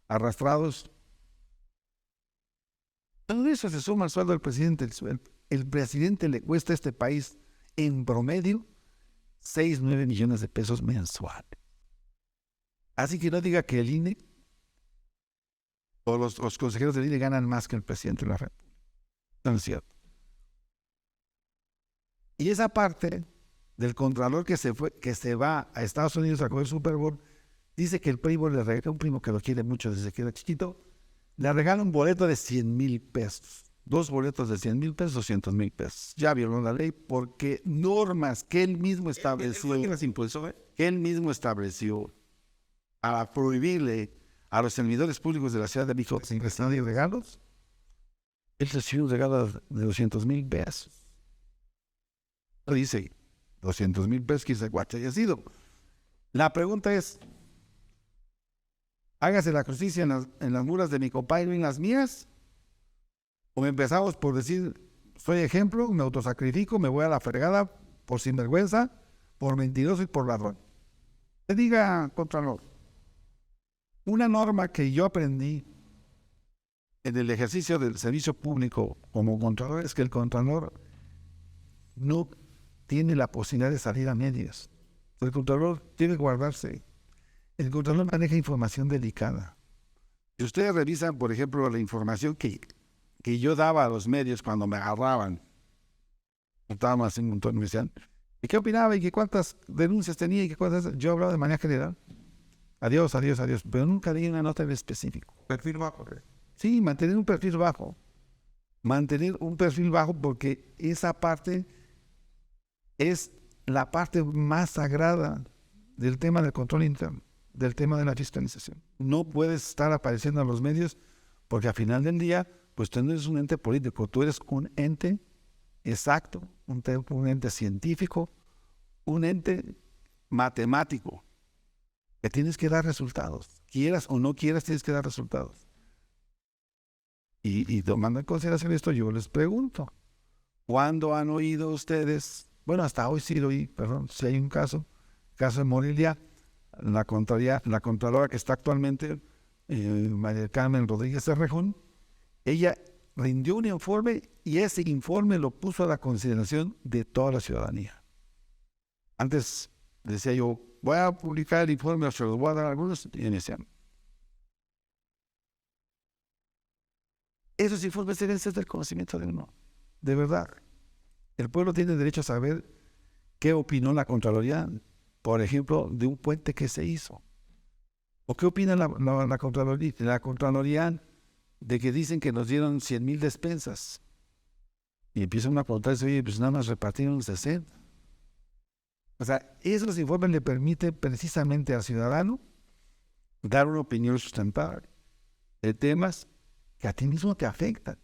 arrastrados. Todo eso se suma al sueldo del presidente. El presidente le cuesta a este país en promedio 6-9 millones de pesos mensuales. Así que no diga que el INE o los consejeros del INE ganan más que el presidente de la República. No es cierto. Y esa parte del Contralor que se va a Estados Unidos a coger Super Bowl, dice que el primo le regala, un primo que lo quiere mucho desde que era chiquito, le regala un boleto de 100,000 pesos. 2 boletos de 100,000 pesos, 200,000 pesos. Ya violó la ley porque normas que él mismo estableció, que él mismo estableció a prohibirle a los servidores públicos de la Ciudad de México sin recibir regalos. Él recibió un regalo de 200,000 pesos. Dice 200,000 pesos, quizá cuánto haya sido. La pregunta es, hágase la justicia en las muras de mi compadre y en las mías, o empezamos por decir, soy ejemplo, me autosacrifico, me voy a la fregada por sinvergüenza, por mentiroso y por ladrón. Te diga, Contralor, una norma que yo aprendí en el ejercicio del servicio público como Contralor es que el Contralor no tiene la posibilidad de salir a medias. El Contralor tiene que guardarse. El Contralor maneja información delicada. Si ustedes revisan, por ejemplo, la información que yo daba a los medios cuando me agarraban, estábamos haciendo un montón, me decían, ¿y qué opinaba? ¿Y qué cuántas denuncias tenía? ¿Y qué cuántas? Yo hablaba de manera general. Adiós, pero nunca di una nota en específico. Perfil bajo. Sí, mantener un perfil bajo. Mantener un perfil bajo porque esa parte es la parte más sagrada del tema del control interno, del tema de la fiscalización. No puedes estar apareciendo en los medios porque al final del día, pues tú no eres un ente político, tú eres un ente exacto, un ente científico, un ente matemático, que tienes que dar resultados. Quieras o no quieras, tienes que dar resultados. Y tomando en consideración esto, yo les pregunto, ¿cuándo han oído ustedes? Bueno, hasta hoy sí lo oí, perdón, si hay un caso de Morelia, la Contralora que está actualmente, María del Carmen Rodríguez Cerrejón, ella rindió un informe y ese informe lo puso a la consideración de toda la ciudadanía. Antes decía yo, voy a publicar el informe, se los voy a dar a algunos, y me decían, esos informes deben ser del conocimiento de uno, de verdad. El pueblo tiene derecho a saber qué opinó la Contraloría, por ejemplo, de un puente que se hizo. ¿O qué opina la Contraloría de que dicen que nos dieron 100,000 despensas? Y empiezan a preguntarse, oye, pues nada más repartieron 60. O sea, esos informes le permiten precisamente al ciudadano dar una opinión sustentable de temas que a ti mismo te afectan.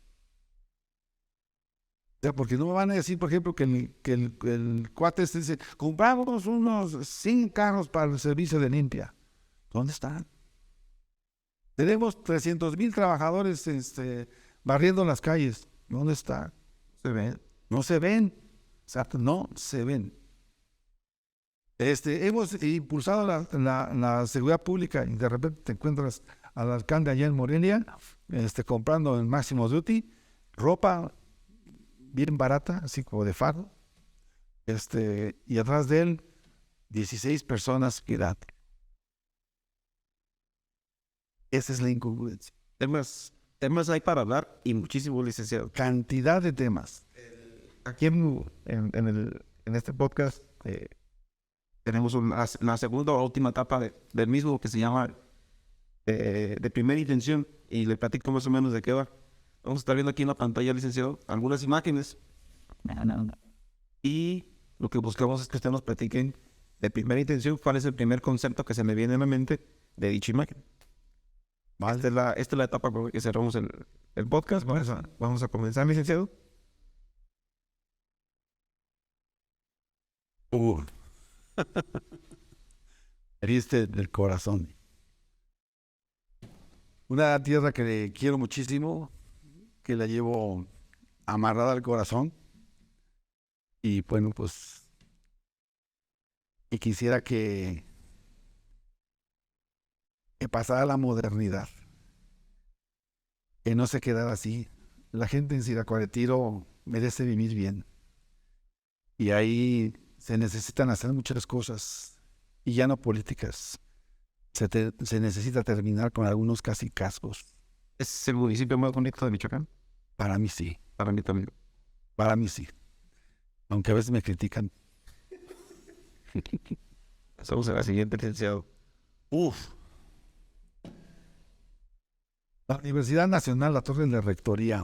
O sea, porque no me van a decir, por ejemplo, que el cuate dice, compramos unos 100 carros para el servicio de limpia. ¿Dónde están? Tenemos 300,000 trabajadores barriendo las calles. ¿Dónde están? Se ven. No se ven. Exacto, no se ven. Hemos impulsado la seguridad pública y de repente te encuentras al alcalde allá en Morelia comprando en Máximo Duty ropa bien barata, así como de fardo, y atrás de él 16 personas que dan. Esa es la incongruencia. Temas hay para hablar y muchísimo, licenciado. Cantidad de temas. Aquí en este podcast tenemos la segunda o última etapa del mismo que se llama de primera intención, y le platico más o menos de qué va. Vamos a estar viendo aquí en la pantalla, licenciado, algunas imágenes. Y lo que buscamos es que ustedes nos platiquen de primera intención cuál es el primer concepto que se me viene a la mente de dicha imagen. Esta es la etapa con la que cerramos el podcast. Vamos a comenzar, licenciado. Heriste del corazón. Una tierra que quiero muchísimo, que la llevo amarrada al corazón. Y bueno, pues, y quisiera que pasara la modernidad, que no se quedara así. La gente en Siracuaretiro merece vivir bien. Y ahí se necesitan hacer muchas cosas, y ya no políticas. Se necesita terminar con algunos casi cascos. ¿Es el municipio más bonito de Michoacán? Para mí sí. Para mí también. Para mí sí. Aunque a veces me critican. Pasamos a la siguiente, licenciado. La Universidad Nacional La Torre de Rectoría.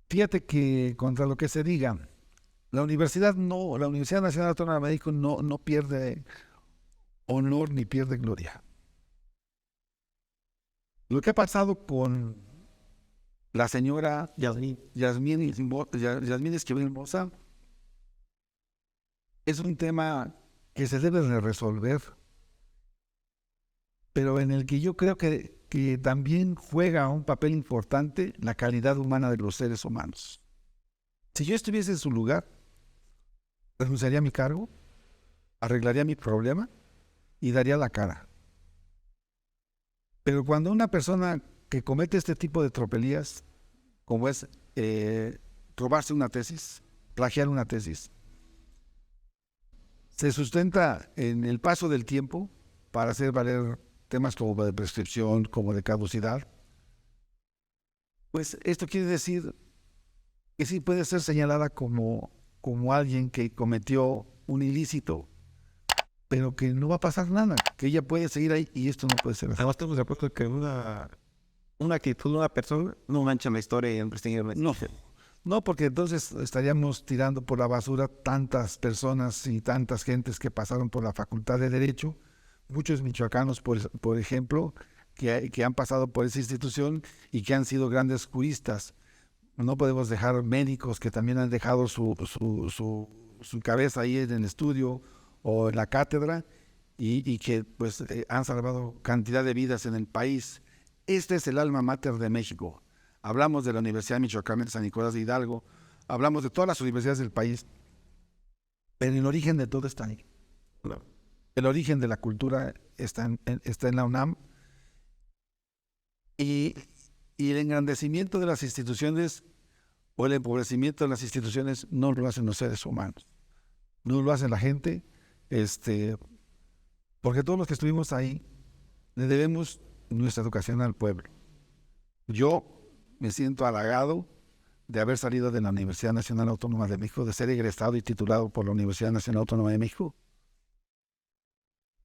Fíjate que contra lo que se diga, la Universidad Nacional Autónoma de México no pierde honor ni pierde gloria. Lo que ha pasado con la señora Yasmín Esquivel Moza es un tema que se debe de resolver, pero en el que yo creo que también juega un papel importante la calidad humana de los seres humanos. Si yo estuviese en su lugar, renunciaría a mi cargo, arreglaría mi problema y daría la cara. Pero cuando una persona que comete este tipo de tropelías, como es robarse una tesis, plagiar una tesis, se sustenta en el paso del tiempo para hacer valer temas como de prescripción, como de caducidad, pues esto quiere decir que sí puede ser señalada como alguien que cometió un ilícito, pero que no va a pasar nada, que ella puede seguir ahí y esto no puede ser así. Además, estamos de acuerdo que una actitud de una persona no mancha la historia y el prestigio. No, porque entonces estaríamos tirando por la basura tantas personas y tantas gentes que pasaron por la Facultad de Derecho, muchos michoacanos, por ejemplo, que han pasado por esa institución y que han sido grandes juristas. No podemos dejar médicos que también han dejado su cabeza ahí en el estudio o en la cátedra y que pues han salvado cantidad de vidas en el país. Este es el alma mater de México. Hablamos de la Universidad de Michoacán de San Nicolás de Hidalgo, hablamos de todas las universidades del país, pero el origen de todo está ahí. No. El origen de la cultura está en la UNAM y el engrandecimiento de las instituciones o el empobrecimiento de las instituciones no lo hacen los seres humanos, no lo hace la gente, porque todos los que estuvimos ahí le debemos nuestra educación al pueblo. Yo me siento halagado de haber salido de la Universidad Nacional Autónoma de México, de ser egresado y titulado por la Universidad Nacional Autónoma de México.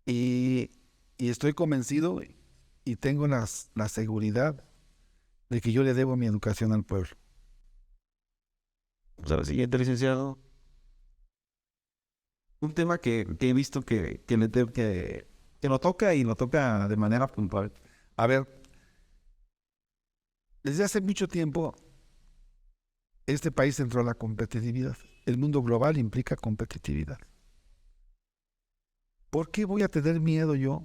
Y estoy convencido y tengo la seguridad de que yo le debo mi educación al pueblo. Pues a la siguiente, licenciado. Un tema que he visto que lo toca y lo toca de manera puntual. A ver, desde hace mucho tiempo este país entró a la competitividad. El mundo global implica competitividad. ¿Por qué voy a tener miedo yo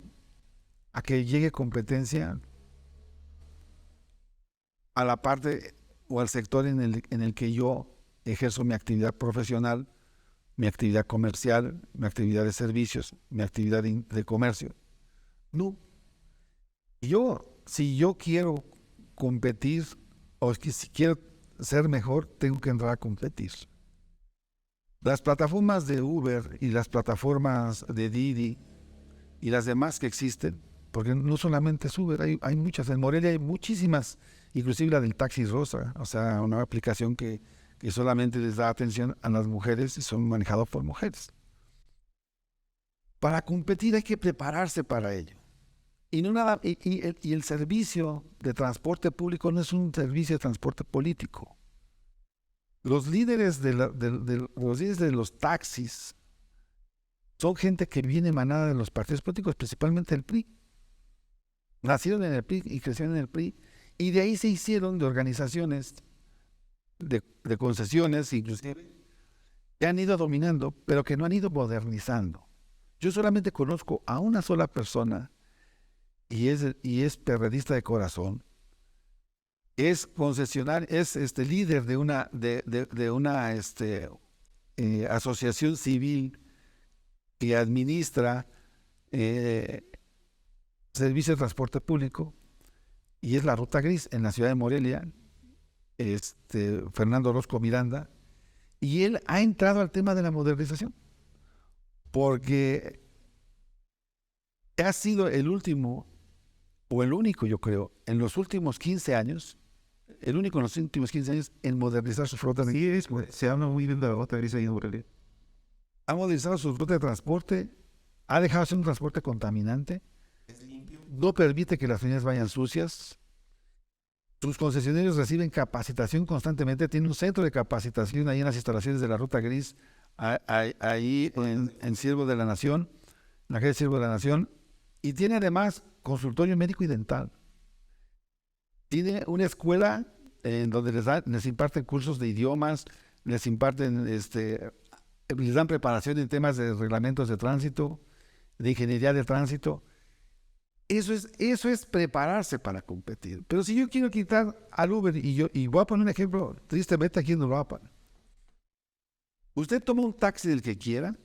a que llegue competencia a la parte o al sector en el que yo ejerzo mi actividad profesional, mi actividad comercial, mi actividad de servicios, mi actividad de comercio? No. Si yo quiero competir o es que si quiero ser mejor, tengo que entrar a competir. Las plataformas de Uber y las plataformas de Didi y las demás que existen, porque no solamente es Uber, hay muchas. En Morelia hay muchísimas, inclusive la del Taxi Rosa, o sea, una aplicación que solamente les da atención a las mujeres y son manejados por mujeres. Para competir hay que prepararse para ello. Y el servicio de transporte público no es un servicio de transporte político. Los líderes de los taxis son gente que viene emanada de los partidos políticos, principalmente el PRI. Nacieron en el PRI y crecieron en el PRI, y de ahí se hicieron de organizaciones de concesiones, inclusive, que han ido dominando, pero que no han ido modernizando. Yo solamente conozco a una sola persona, y es perredista de corazón, es concesionario, es líder de una asociación civil que administra servicios de transporte público, y es la Ruta Gris en la ciudad de Morelia, Fernando Orozco Miranda, y él ha entrado al tema de la modernización, porque ha sido el último, o el único, yo creo, en los últimos 15 años, en modernizar su flota. Sí, se habla muy bien de la Ruta Gris ahí en Morelia. Ha modernizado su flota de transporte, ha dejado de ser un transporte contaminante, no permite que las líneas vayan sucias. Sus concesionarios reciben capacitación constantemente, tiene un centro de capacitación ahí en las instalaciones de la Ruta Gris, ahí en Siervo de la Nación, en la calle Siervo de la Nación, y tiene además consultorio médico y dental. Tiene una escuela en donde les imparten cursos de idiomas, les imparten, les dan preparación en temas de reglamentos de tránsito, de ingeniería de tránsito. Eso es prepararse para competir. Pero si yo quiero quitar al Uber, y voy a poner un ejemplo tristemente aquí en Uruapan. Usted toma un taxi del que quiera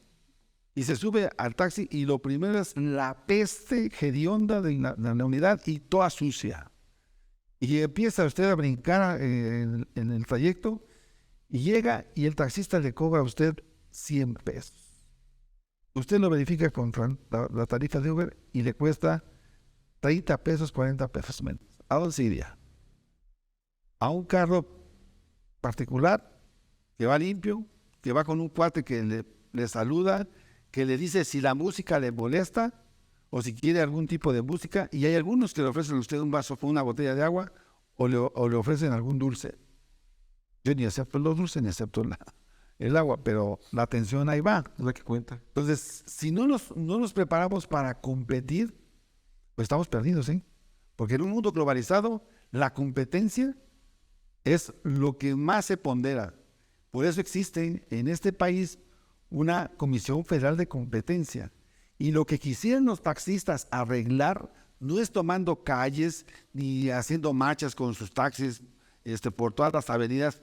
y se sube al taxi y lo primero es la peste hedionda de la unidad y toda sucia. Y empieza usted a brincar en el trayecto y llega y el taxista le cobra a usted 100 pesos. Usted lo verifica contra la tarifa de Uber y le cuesta 30 pesos, 40 pesos menos. ¿A dónde se iría? A un carro particular que va limpio, que va con un cuate que le saluda, que le dice si la música le molesta o si quiere algún tipo de música, y hay algunos que le ofrecen a usted un vaso con una botella de agua o le ofrecen algún dulce. Yo ni acepto los dulces ni acepto el agua, pero la atención ahí va. Es la que cuenta. Entonces, si no nos preparamos para competir, pues estamos perdidos, ¿eh? Porque en un mundo globalizado, la competencia es lo que más se pondera. Por eso existe en este país una Comisión Federal de Competencia. Y lo que quisieran los taxistas arreglar no es tomando calles ni haciendo marchas con sus taxis por todas las avenidas,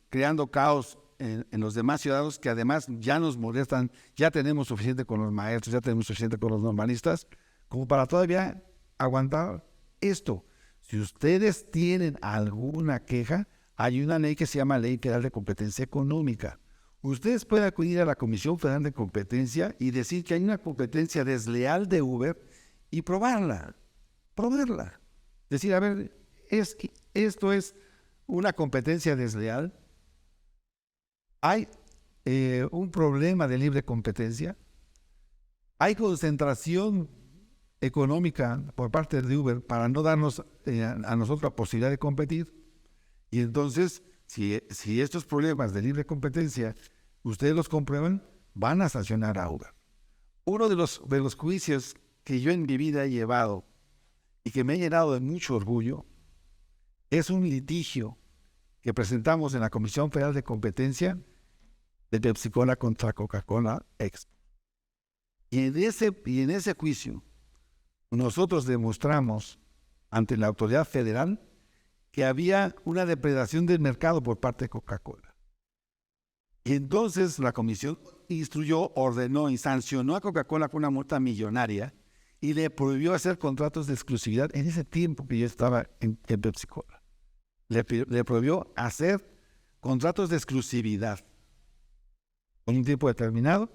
creando caos en los demás ciudadanos que además ya nos molestan, ya tenemos suficiente con los maestros, ya tenemos suficiente con los normalistas, como para todavía aguantar esto. Si ustedes tienen alguna queja, hay una ley que se llama Ley Federal de Competencia Económica. Ustedes pueden acudir a la Comisión Federal de Competencia y decir que hay una competencia desleal de Uber y probarla. Decir, a ver, esto es una competencia desleal. Hay un problema de libre competencia. Hay concentración económica por parte de Uber para no darnos a nosotros la posibilidad de competir. Y entonces, si estos problemas de libre competencia ustedes los comprueban, van a sancionar a Uber. Uno de los juicios que yo en mi vida he llevado y que me ha llenado de mucho orgullo es un litigio que presentamos en la Comisión Federal de Competencia de Pepsi-Cola contra Coca-Cola Expo. Y en ese juicio nosotros demostramos ante la autoridad federal que había una depredación del mercado por parte de Coca-Cola. Y entonces la comisión instruyó, ordenó y sancionó a Coca-Cola con una multa millonaria y le prohibió hacer contratos de exclusividad en ese tiempo que yo estaba en Pepsi-Cola. Le prohibió hacer contratos de exclusividad con un tiempo determinado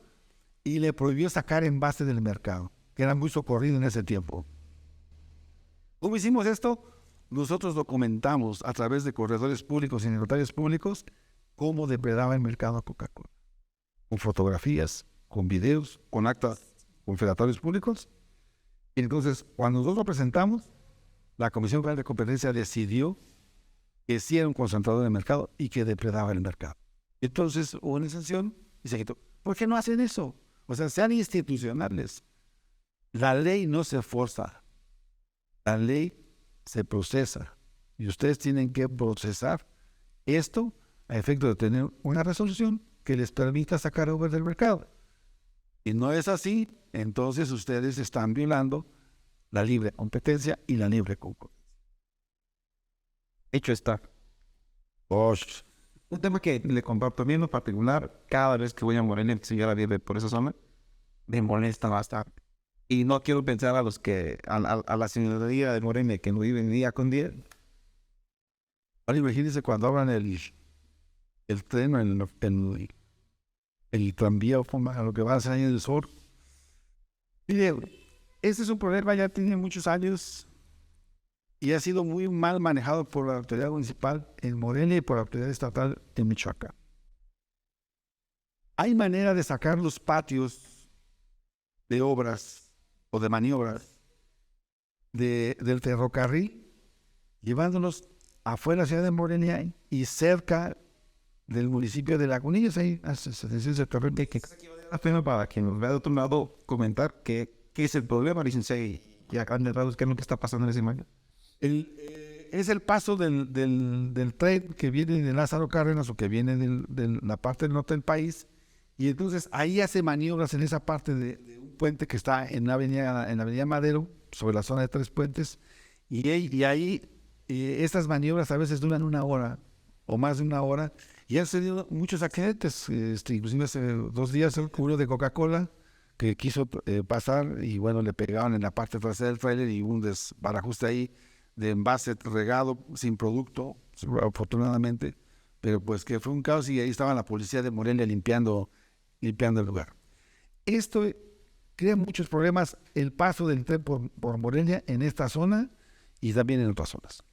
y le prohibió sacar envase del mercado, que era muy socorrido en ese tiempo. ¿Cómo hicimos esto? Nosotros documentamos a través de corredores públicos y notarios públicos cómo depredaba el mercado a Coca-Cola, con fotografías, con videos, con actas confederatorios públicos. Y entonces, cuando nosotros lo presentamos, la Comisión Federal de Competencia decidió que sí era un concentrador de mercado y que depredaba el mercado. Entonces hubo una sanción y se quitó. ¿Por qué no hacen eso? O sea, sean institucionales. La ley no se forza, la ley se procesa y ustedes tienen que procesar esto a efecto de tener una resolución que les permita sacar a Uber del mercado. Y no es así, entonces ustedes están violando la libre competencia y la libre concurrencia. Hecho está. Un tema que le comparto a mí en lo particular, cada vez que voy a Morelia, si yo la vive por esa zona, me molesta bastante. Y no quiero pensar a la ciudadanía de Morelia que no viven día con día. Ahora imagínense cuando abran el tren o el tranvía a lo que va a hacer ahí en el sur. Mire, este es un problema, ya tiene muchos años y ha sido muy mal manejado por la autoridad municipal en Morelia y por la autoridad estatal en Michoacán. Hay manera de sacar los patios de obras o de maniobras del ferrocarril llevándolos afuera de la ciudad de Morelia y cerca del municipio de Lagunillas, ahí se Pena para quien nos vea de otro lado comentar qué es el problema, licenciado, y acá en el lado, qué es lo que está pasando en ese momento. Es el paso del tren que viene de Lázaro Cárdenas o que viene de la parte del norte del país, y entonces ahí hace maniobras en esa parte de un puente que está en la avenida Madero, sobre la zona de Tres Puentes, y ahí estas maniobras a veces duran una hora o más de una hora, y han sucedido muchos accidentes, inclusive hace 2 días el cubro de Coca-Cola que quiso pasar y bueno, le pegaron en la parte trasera del trailer y hubo un desbarajuste ahí de envase regado sin producto, afortunadamente, pero pues que fue un caos y ahí estaba la policía de Morelia limpiando el lugar. Esto crea muchos problemas, el paso del tren por Morelia en esta zona y también en otras zonas.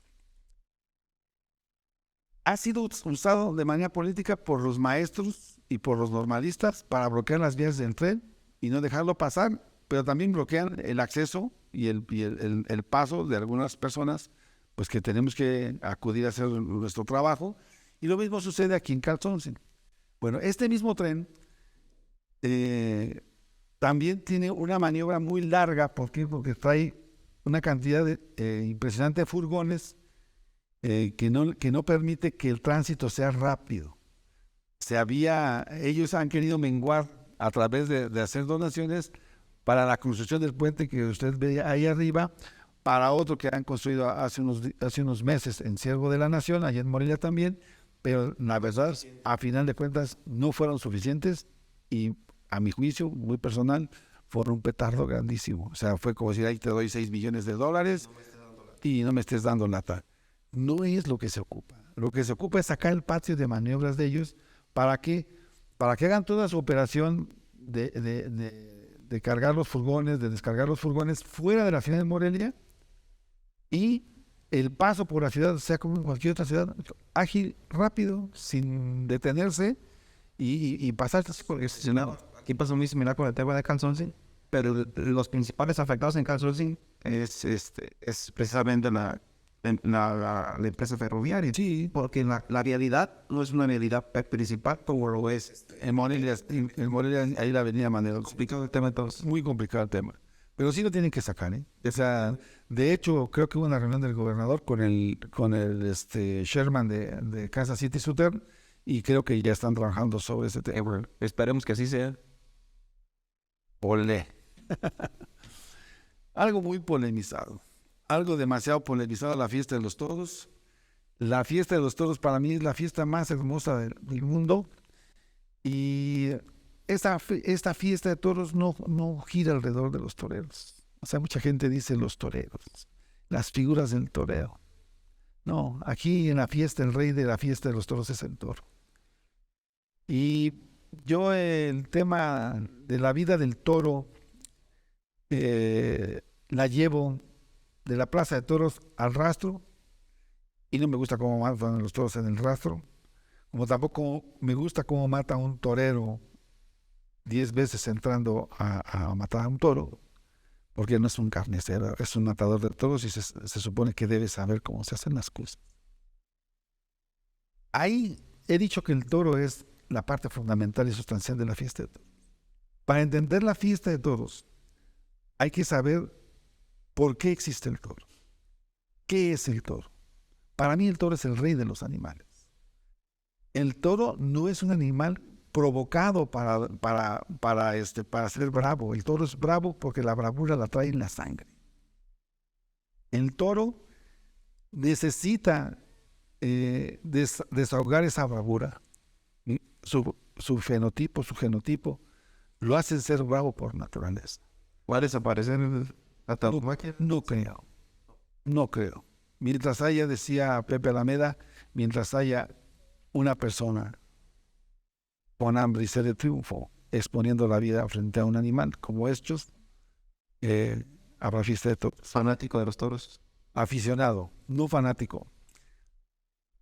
Ha sido usado de manera política por los maestros y por los normalistas para bloquear las vías del tren y no dejarlo pasar, pero también bloquean el acceso y el paso de algunas personas pues que tenemos que acudir a hacer nuestro trabajo, y lo mismo sucede aquí en Calzoncin. Bueno, este mismo tren también tiene una maniobra muy larga. ¿Por qué? Porque trae una cantidad impresionante de furgones que no permite que el tránsito sea rápido. Ellos han querido menguar a través de hacer donaciones para la construcción del puente que usted ve ahí arriba, para otro que han construido hace unos meses en Ciervo de la Nación, allá en Morelia también, pero la verdad, a final de cuentas, no fueron suficientes y, a mi juicio, muy personal, fueron un petardo grandísimo. O sea, fue como decir, ahí te doy $6 millones y no me estés dando lata. No es lo que se ocupa. Lo que se ocupa es sacar el patio de maniobras de ellos para que hagan toda su operación de cargar los furgones, de descargar los furgones fuera de la ciudad de Morelia, y el paso por la ciudad sea como en cualquier otra ciudad, ágil, rápido, sin detenerse y pasar. Aquí pasó muy similar con el tema de Calzoncillo, pero los principales afectados en Calzoncillo es precisamente la empresa ferroviaria. Sí, Porque la vialidad no es una vialidad principal como lo es en Morelia, ahí la avenida Madero. complicado el tema de todos. Muy complicado el tema. Pero sí lo tienen que sacar, ¿eh? O sea, de hecho, creo que hubo una reunión del gobernador con el Sherman de Kansas City Southern, y creo que ya están trabajando sobre ese tema. Esperemos que así sea. Olé. Algo muy polemizado. Algo demasiado polemizado, la fiesta de los toros. La fiesta de los toros para mí es la fiesta más hermosa del mundo. Y esta fiesta de toros no gira alrededor de los toreros. O sea, mucha gente dice los toreros, las figuras del toreo. No, aquí en la fiesta, el rey de la fiesta de los toros es el toro. Y yo el tema de la vida del toro la llevo de la plaza de toros al rastro, y no me gusta cómo matan a los toros en el rastro, como tampoco me gusta cómo mata a un torero 10 veces entrando a matar a un toro, porque no es un carnicero, es un matador de toros, y se supone que debe saber cómo se hacen las cosas. Ahí he dicho que el toro es la parte fundamental y sustancial de la fiesta de toros. Para entender la fiesta de toros, hay que saber por qué existe el toro. ¿Qué es el toro? Para mí el toro es el rey de los animales. El toro no es un animal provocado para ser bravo. El toro es bravo porque la bravura la trae en la sangre. El toro necesita desahogar esa bravura. Su genotipo lo hace ser bravo por naturaleza. ¿Va a desaparecer la tauromaquia? No creo. Mientras haya, decía Pepe Alameda, mientras haya una persona con hambre y sed de triunfo exponiendo la vida frente a un animal como estos, habrá fiesta de toros. Fanático de los toros. Aficionado, no fanático.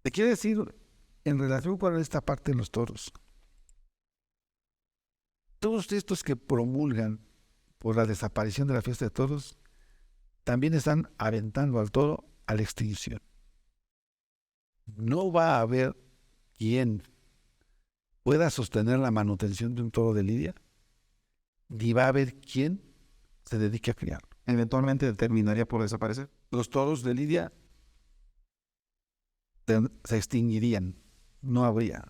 Te quiero decir, en relación con esta parte de los toros, todos estos que promulgan por la desaparición de la fiesta de toros, también están aventando al toro a la extinción. No va a haber quien pueda sostener la manutención de un toro de lidia, ni va a haber quien se dedique a criarlo. Eventualmente terminaría por desaparecer. Los toros de lidia se extinguirían, no habría.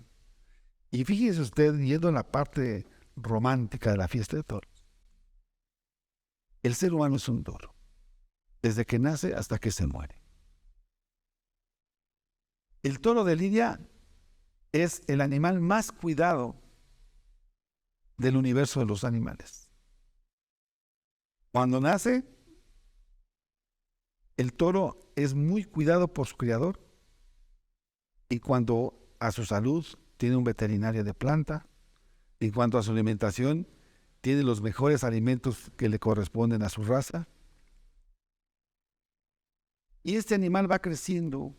Y fíjese usted, yendo a la parte romántica de la fiesta de toros, el ser humano es un toro, desde que nace hasta que se muere. El toro de lidia es el animal más cuidado del universo de los animales. Cuando nace, el toro es muy cuidado por su criador, y cuanto a su salud, tiene un veterinario de planta, y cuanto a su alimentación, tiene los mejores alimentos que le corresponden a su raza. Y este animal va creciendo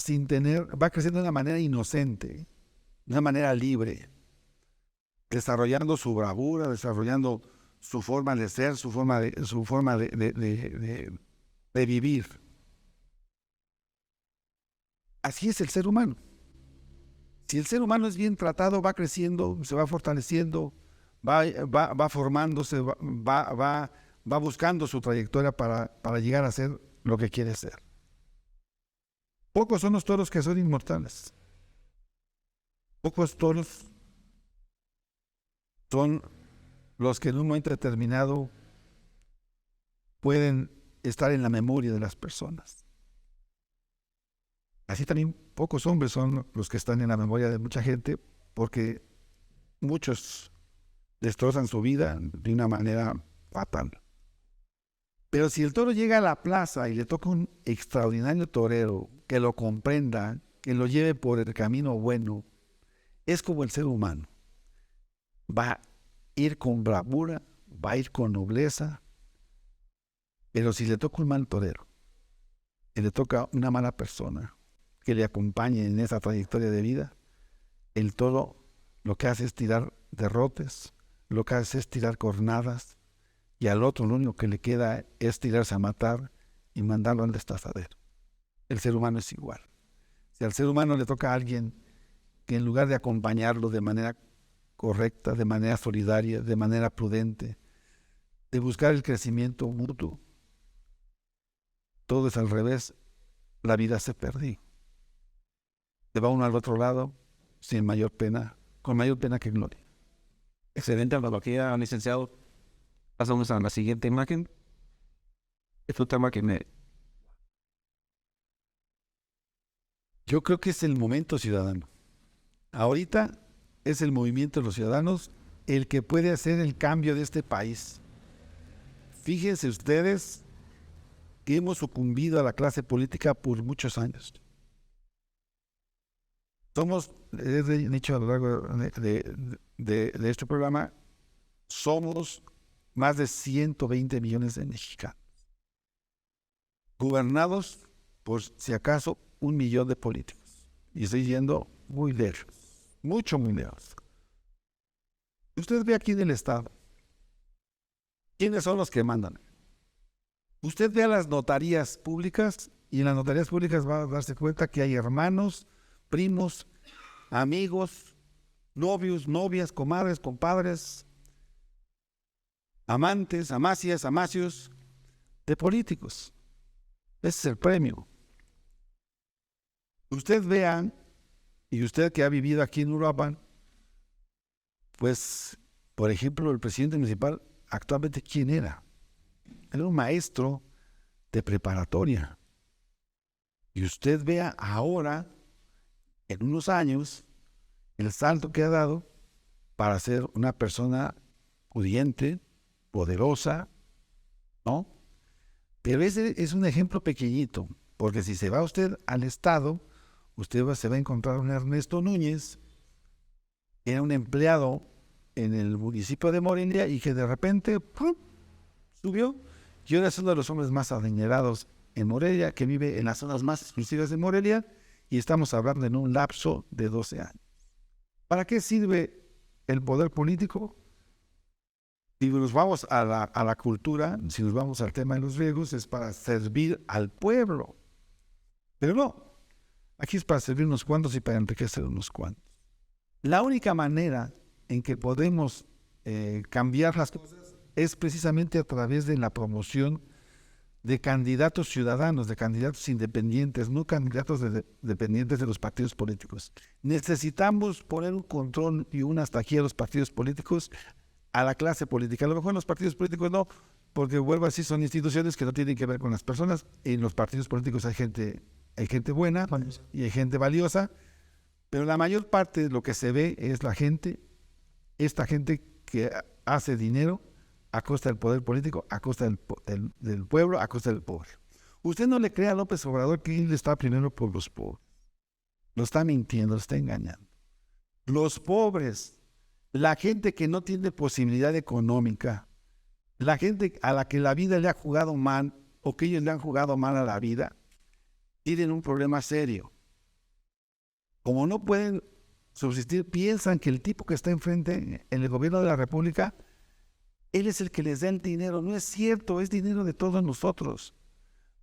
va creciendo de una manera inocente, de una manera libre, desarrollando su bravura, desarrollando su forma de ser, su forma de vivir. Así es el ser humano. Si el ser humano es bien tratado, va creciendo, se va fortaleciendo, va formándose, va va buscando su trayectoria para llegar a ser lo que quiere ser. Pocos son los toros que son inmortales. Pocos toros son los que en un momento determinado pueden estar en la memoria de las personas. Así también pocos hombres son los que están en la memoria de mucha gente, porque muchos destrozan su vida de una manera fatal. Pero si el toro llega a la plaza y le toca un extraordinario torero que lo comprenda, que lo lleve por el camino bueno, es como el ser humano. Va a ir con bravura, va a ir con nobleza, pero si le toca un mal torero, y le toca una mala persona que le acompañe en esa trayectoria de vida, el toro lo que hace es tirar derrotes, lo que hace es tirar cornadas, y al otro lo único que le queda es tirarse a matar y mandarlo al destazadero. El ser humano es igual. Si al ser humano le toca a alguien que en lugar de acompañarlo de manera correcta, de manera solidaria, de manera prudente, de buscar el crecimiento mutuo, todo es al revés, la vida se perdió. Se va uno al otro lado sin mayor pena, con mayor pena que gloria. Excelente analogía, licenciado. Pasamos a la siguiente imagen. Es un tema que me... Yo creo que es el momento ciudadano. Ahorita es el movimiento de los ciudadanos el que puede hacer el cambio de este país. Fíjense ustedes que hemos sucumbido a la clase política por muchos años. Somos, he dicho a lo largo de este programa, somos más de 120 millones de mexicanos, gobernados por, si acaso, 1 millón de políticos. Y estoy yendo muy lejos, muy lejos. Usted ve aquí en el Estado, ¿quiénes son los que mandan? Usted ve a las notarías públicas y en las notarías públicas va a darse cuenta que hay hermanos, primos, amigos, novios, novias, comadres, compadres, amantes, amacias, amacios de políticos. Ese es el premio. Usted vea, y usted que ha vivido aquí en Uruapan, pues, por ejemplo, el presidente municipal, actualmente, ¿quién era? Era un maestro de preparatoria. Y usted vea ahora, en unos años, el salto que ha dado para ser una persona pudiente, poderosa, ¿no? Pero ese es un ejemplo pequeñito, porque si se va usted al Estado, usted se va a encontrar un Ernesto Núñez, que era un empleado en el municipio de Morelia y que de repente ¡pum!, subió y ahora es uno de los hombres más adinerados en Morelia, que vive en las zonas más exclusivas de Morelia, y estamos hablando en un lapso de 12 años. ¿Para qué sirve el poder político? Si nos vamos a la cultura, si nos vamos al tema de los griegos, es para servir al pueblo. Pero no, aquí es para servir unos cuantos y para enriquecer unos cuantos. La única manera en que podemos cambiar las cosas es precisamente a través de la promoción de candidatos ciudadanos, de candidatos independientes, no candidatos dependientes de los partidos políticos. Necesitamos poner un control y un hasta aquí a los partidos políticos, a la clase política. A lo mejor los partidos políticos no, porque vuelvo a decir, son instituciones que no tienen que ver con las personas. En los partidos políticos hay gente buena y hay gente valiosa, pero la mayor parte de lo que se ve es la gente, esta gente que hace dinero a costa del poder político, a costa del pueblo, a costa del pobre. Usted no le crea a López Obrador que él está primero por los pobres. Lo está mintiendo, lo está engañando. Los pobres, la gente que no tiene posibilidad económica, la gente a la que la vida le ha jugado mal o que ellos le han jugado mal a la vida, tienen un problema serio. Como no pueden subsistir, piensan que el tipo que está enfrente en el gobierno de la República, él es el que les da el dinero. No es cierto, es dinero de todos nosotros.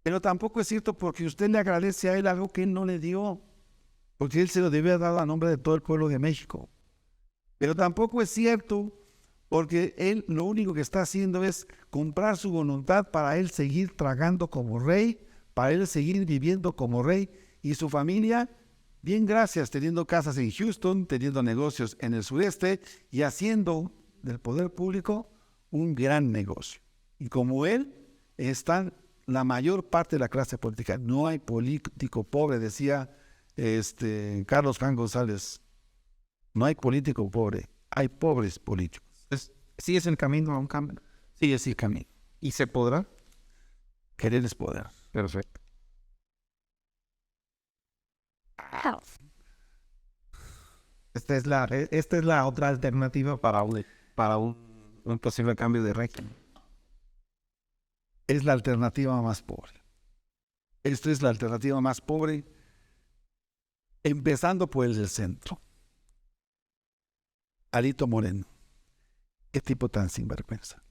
Pero tampoco es cierto porque usted le agradece a él algo que él no le dio, porque él se lo debe haber dado a nombre de todo el pueblo de México. Pero tampoco es cierto porque él lo único que está haciendo es comprar su voluntad para él seguir tragando como rey, para él seguir viviendo como rey, y su familia, bien gracias, teniendo casas en Houston, teniendo negocios en el sureste y haciendo del poder público un gran negocio. Y como él, están la mayor parte de la clase política. No hay político pobre, decía Carlos Juan González. No hay político pobre, hay pobres políticos. Sí es el camino a un cambio. Sí, es el camino. ¿Y se podrá? Querer es poder. Perfecto. Esta es la otra alternativa para un posible cambio de régimen. Es la alternativa más pobre. Esta es la alternativa más pobre, empezando por el del centro. Alito Moreno. Qué tipo tan sinvergüenza.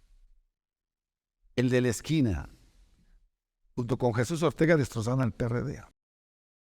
El de la esquina, junto con Jesús Ortega, destrozaron al PRD.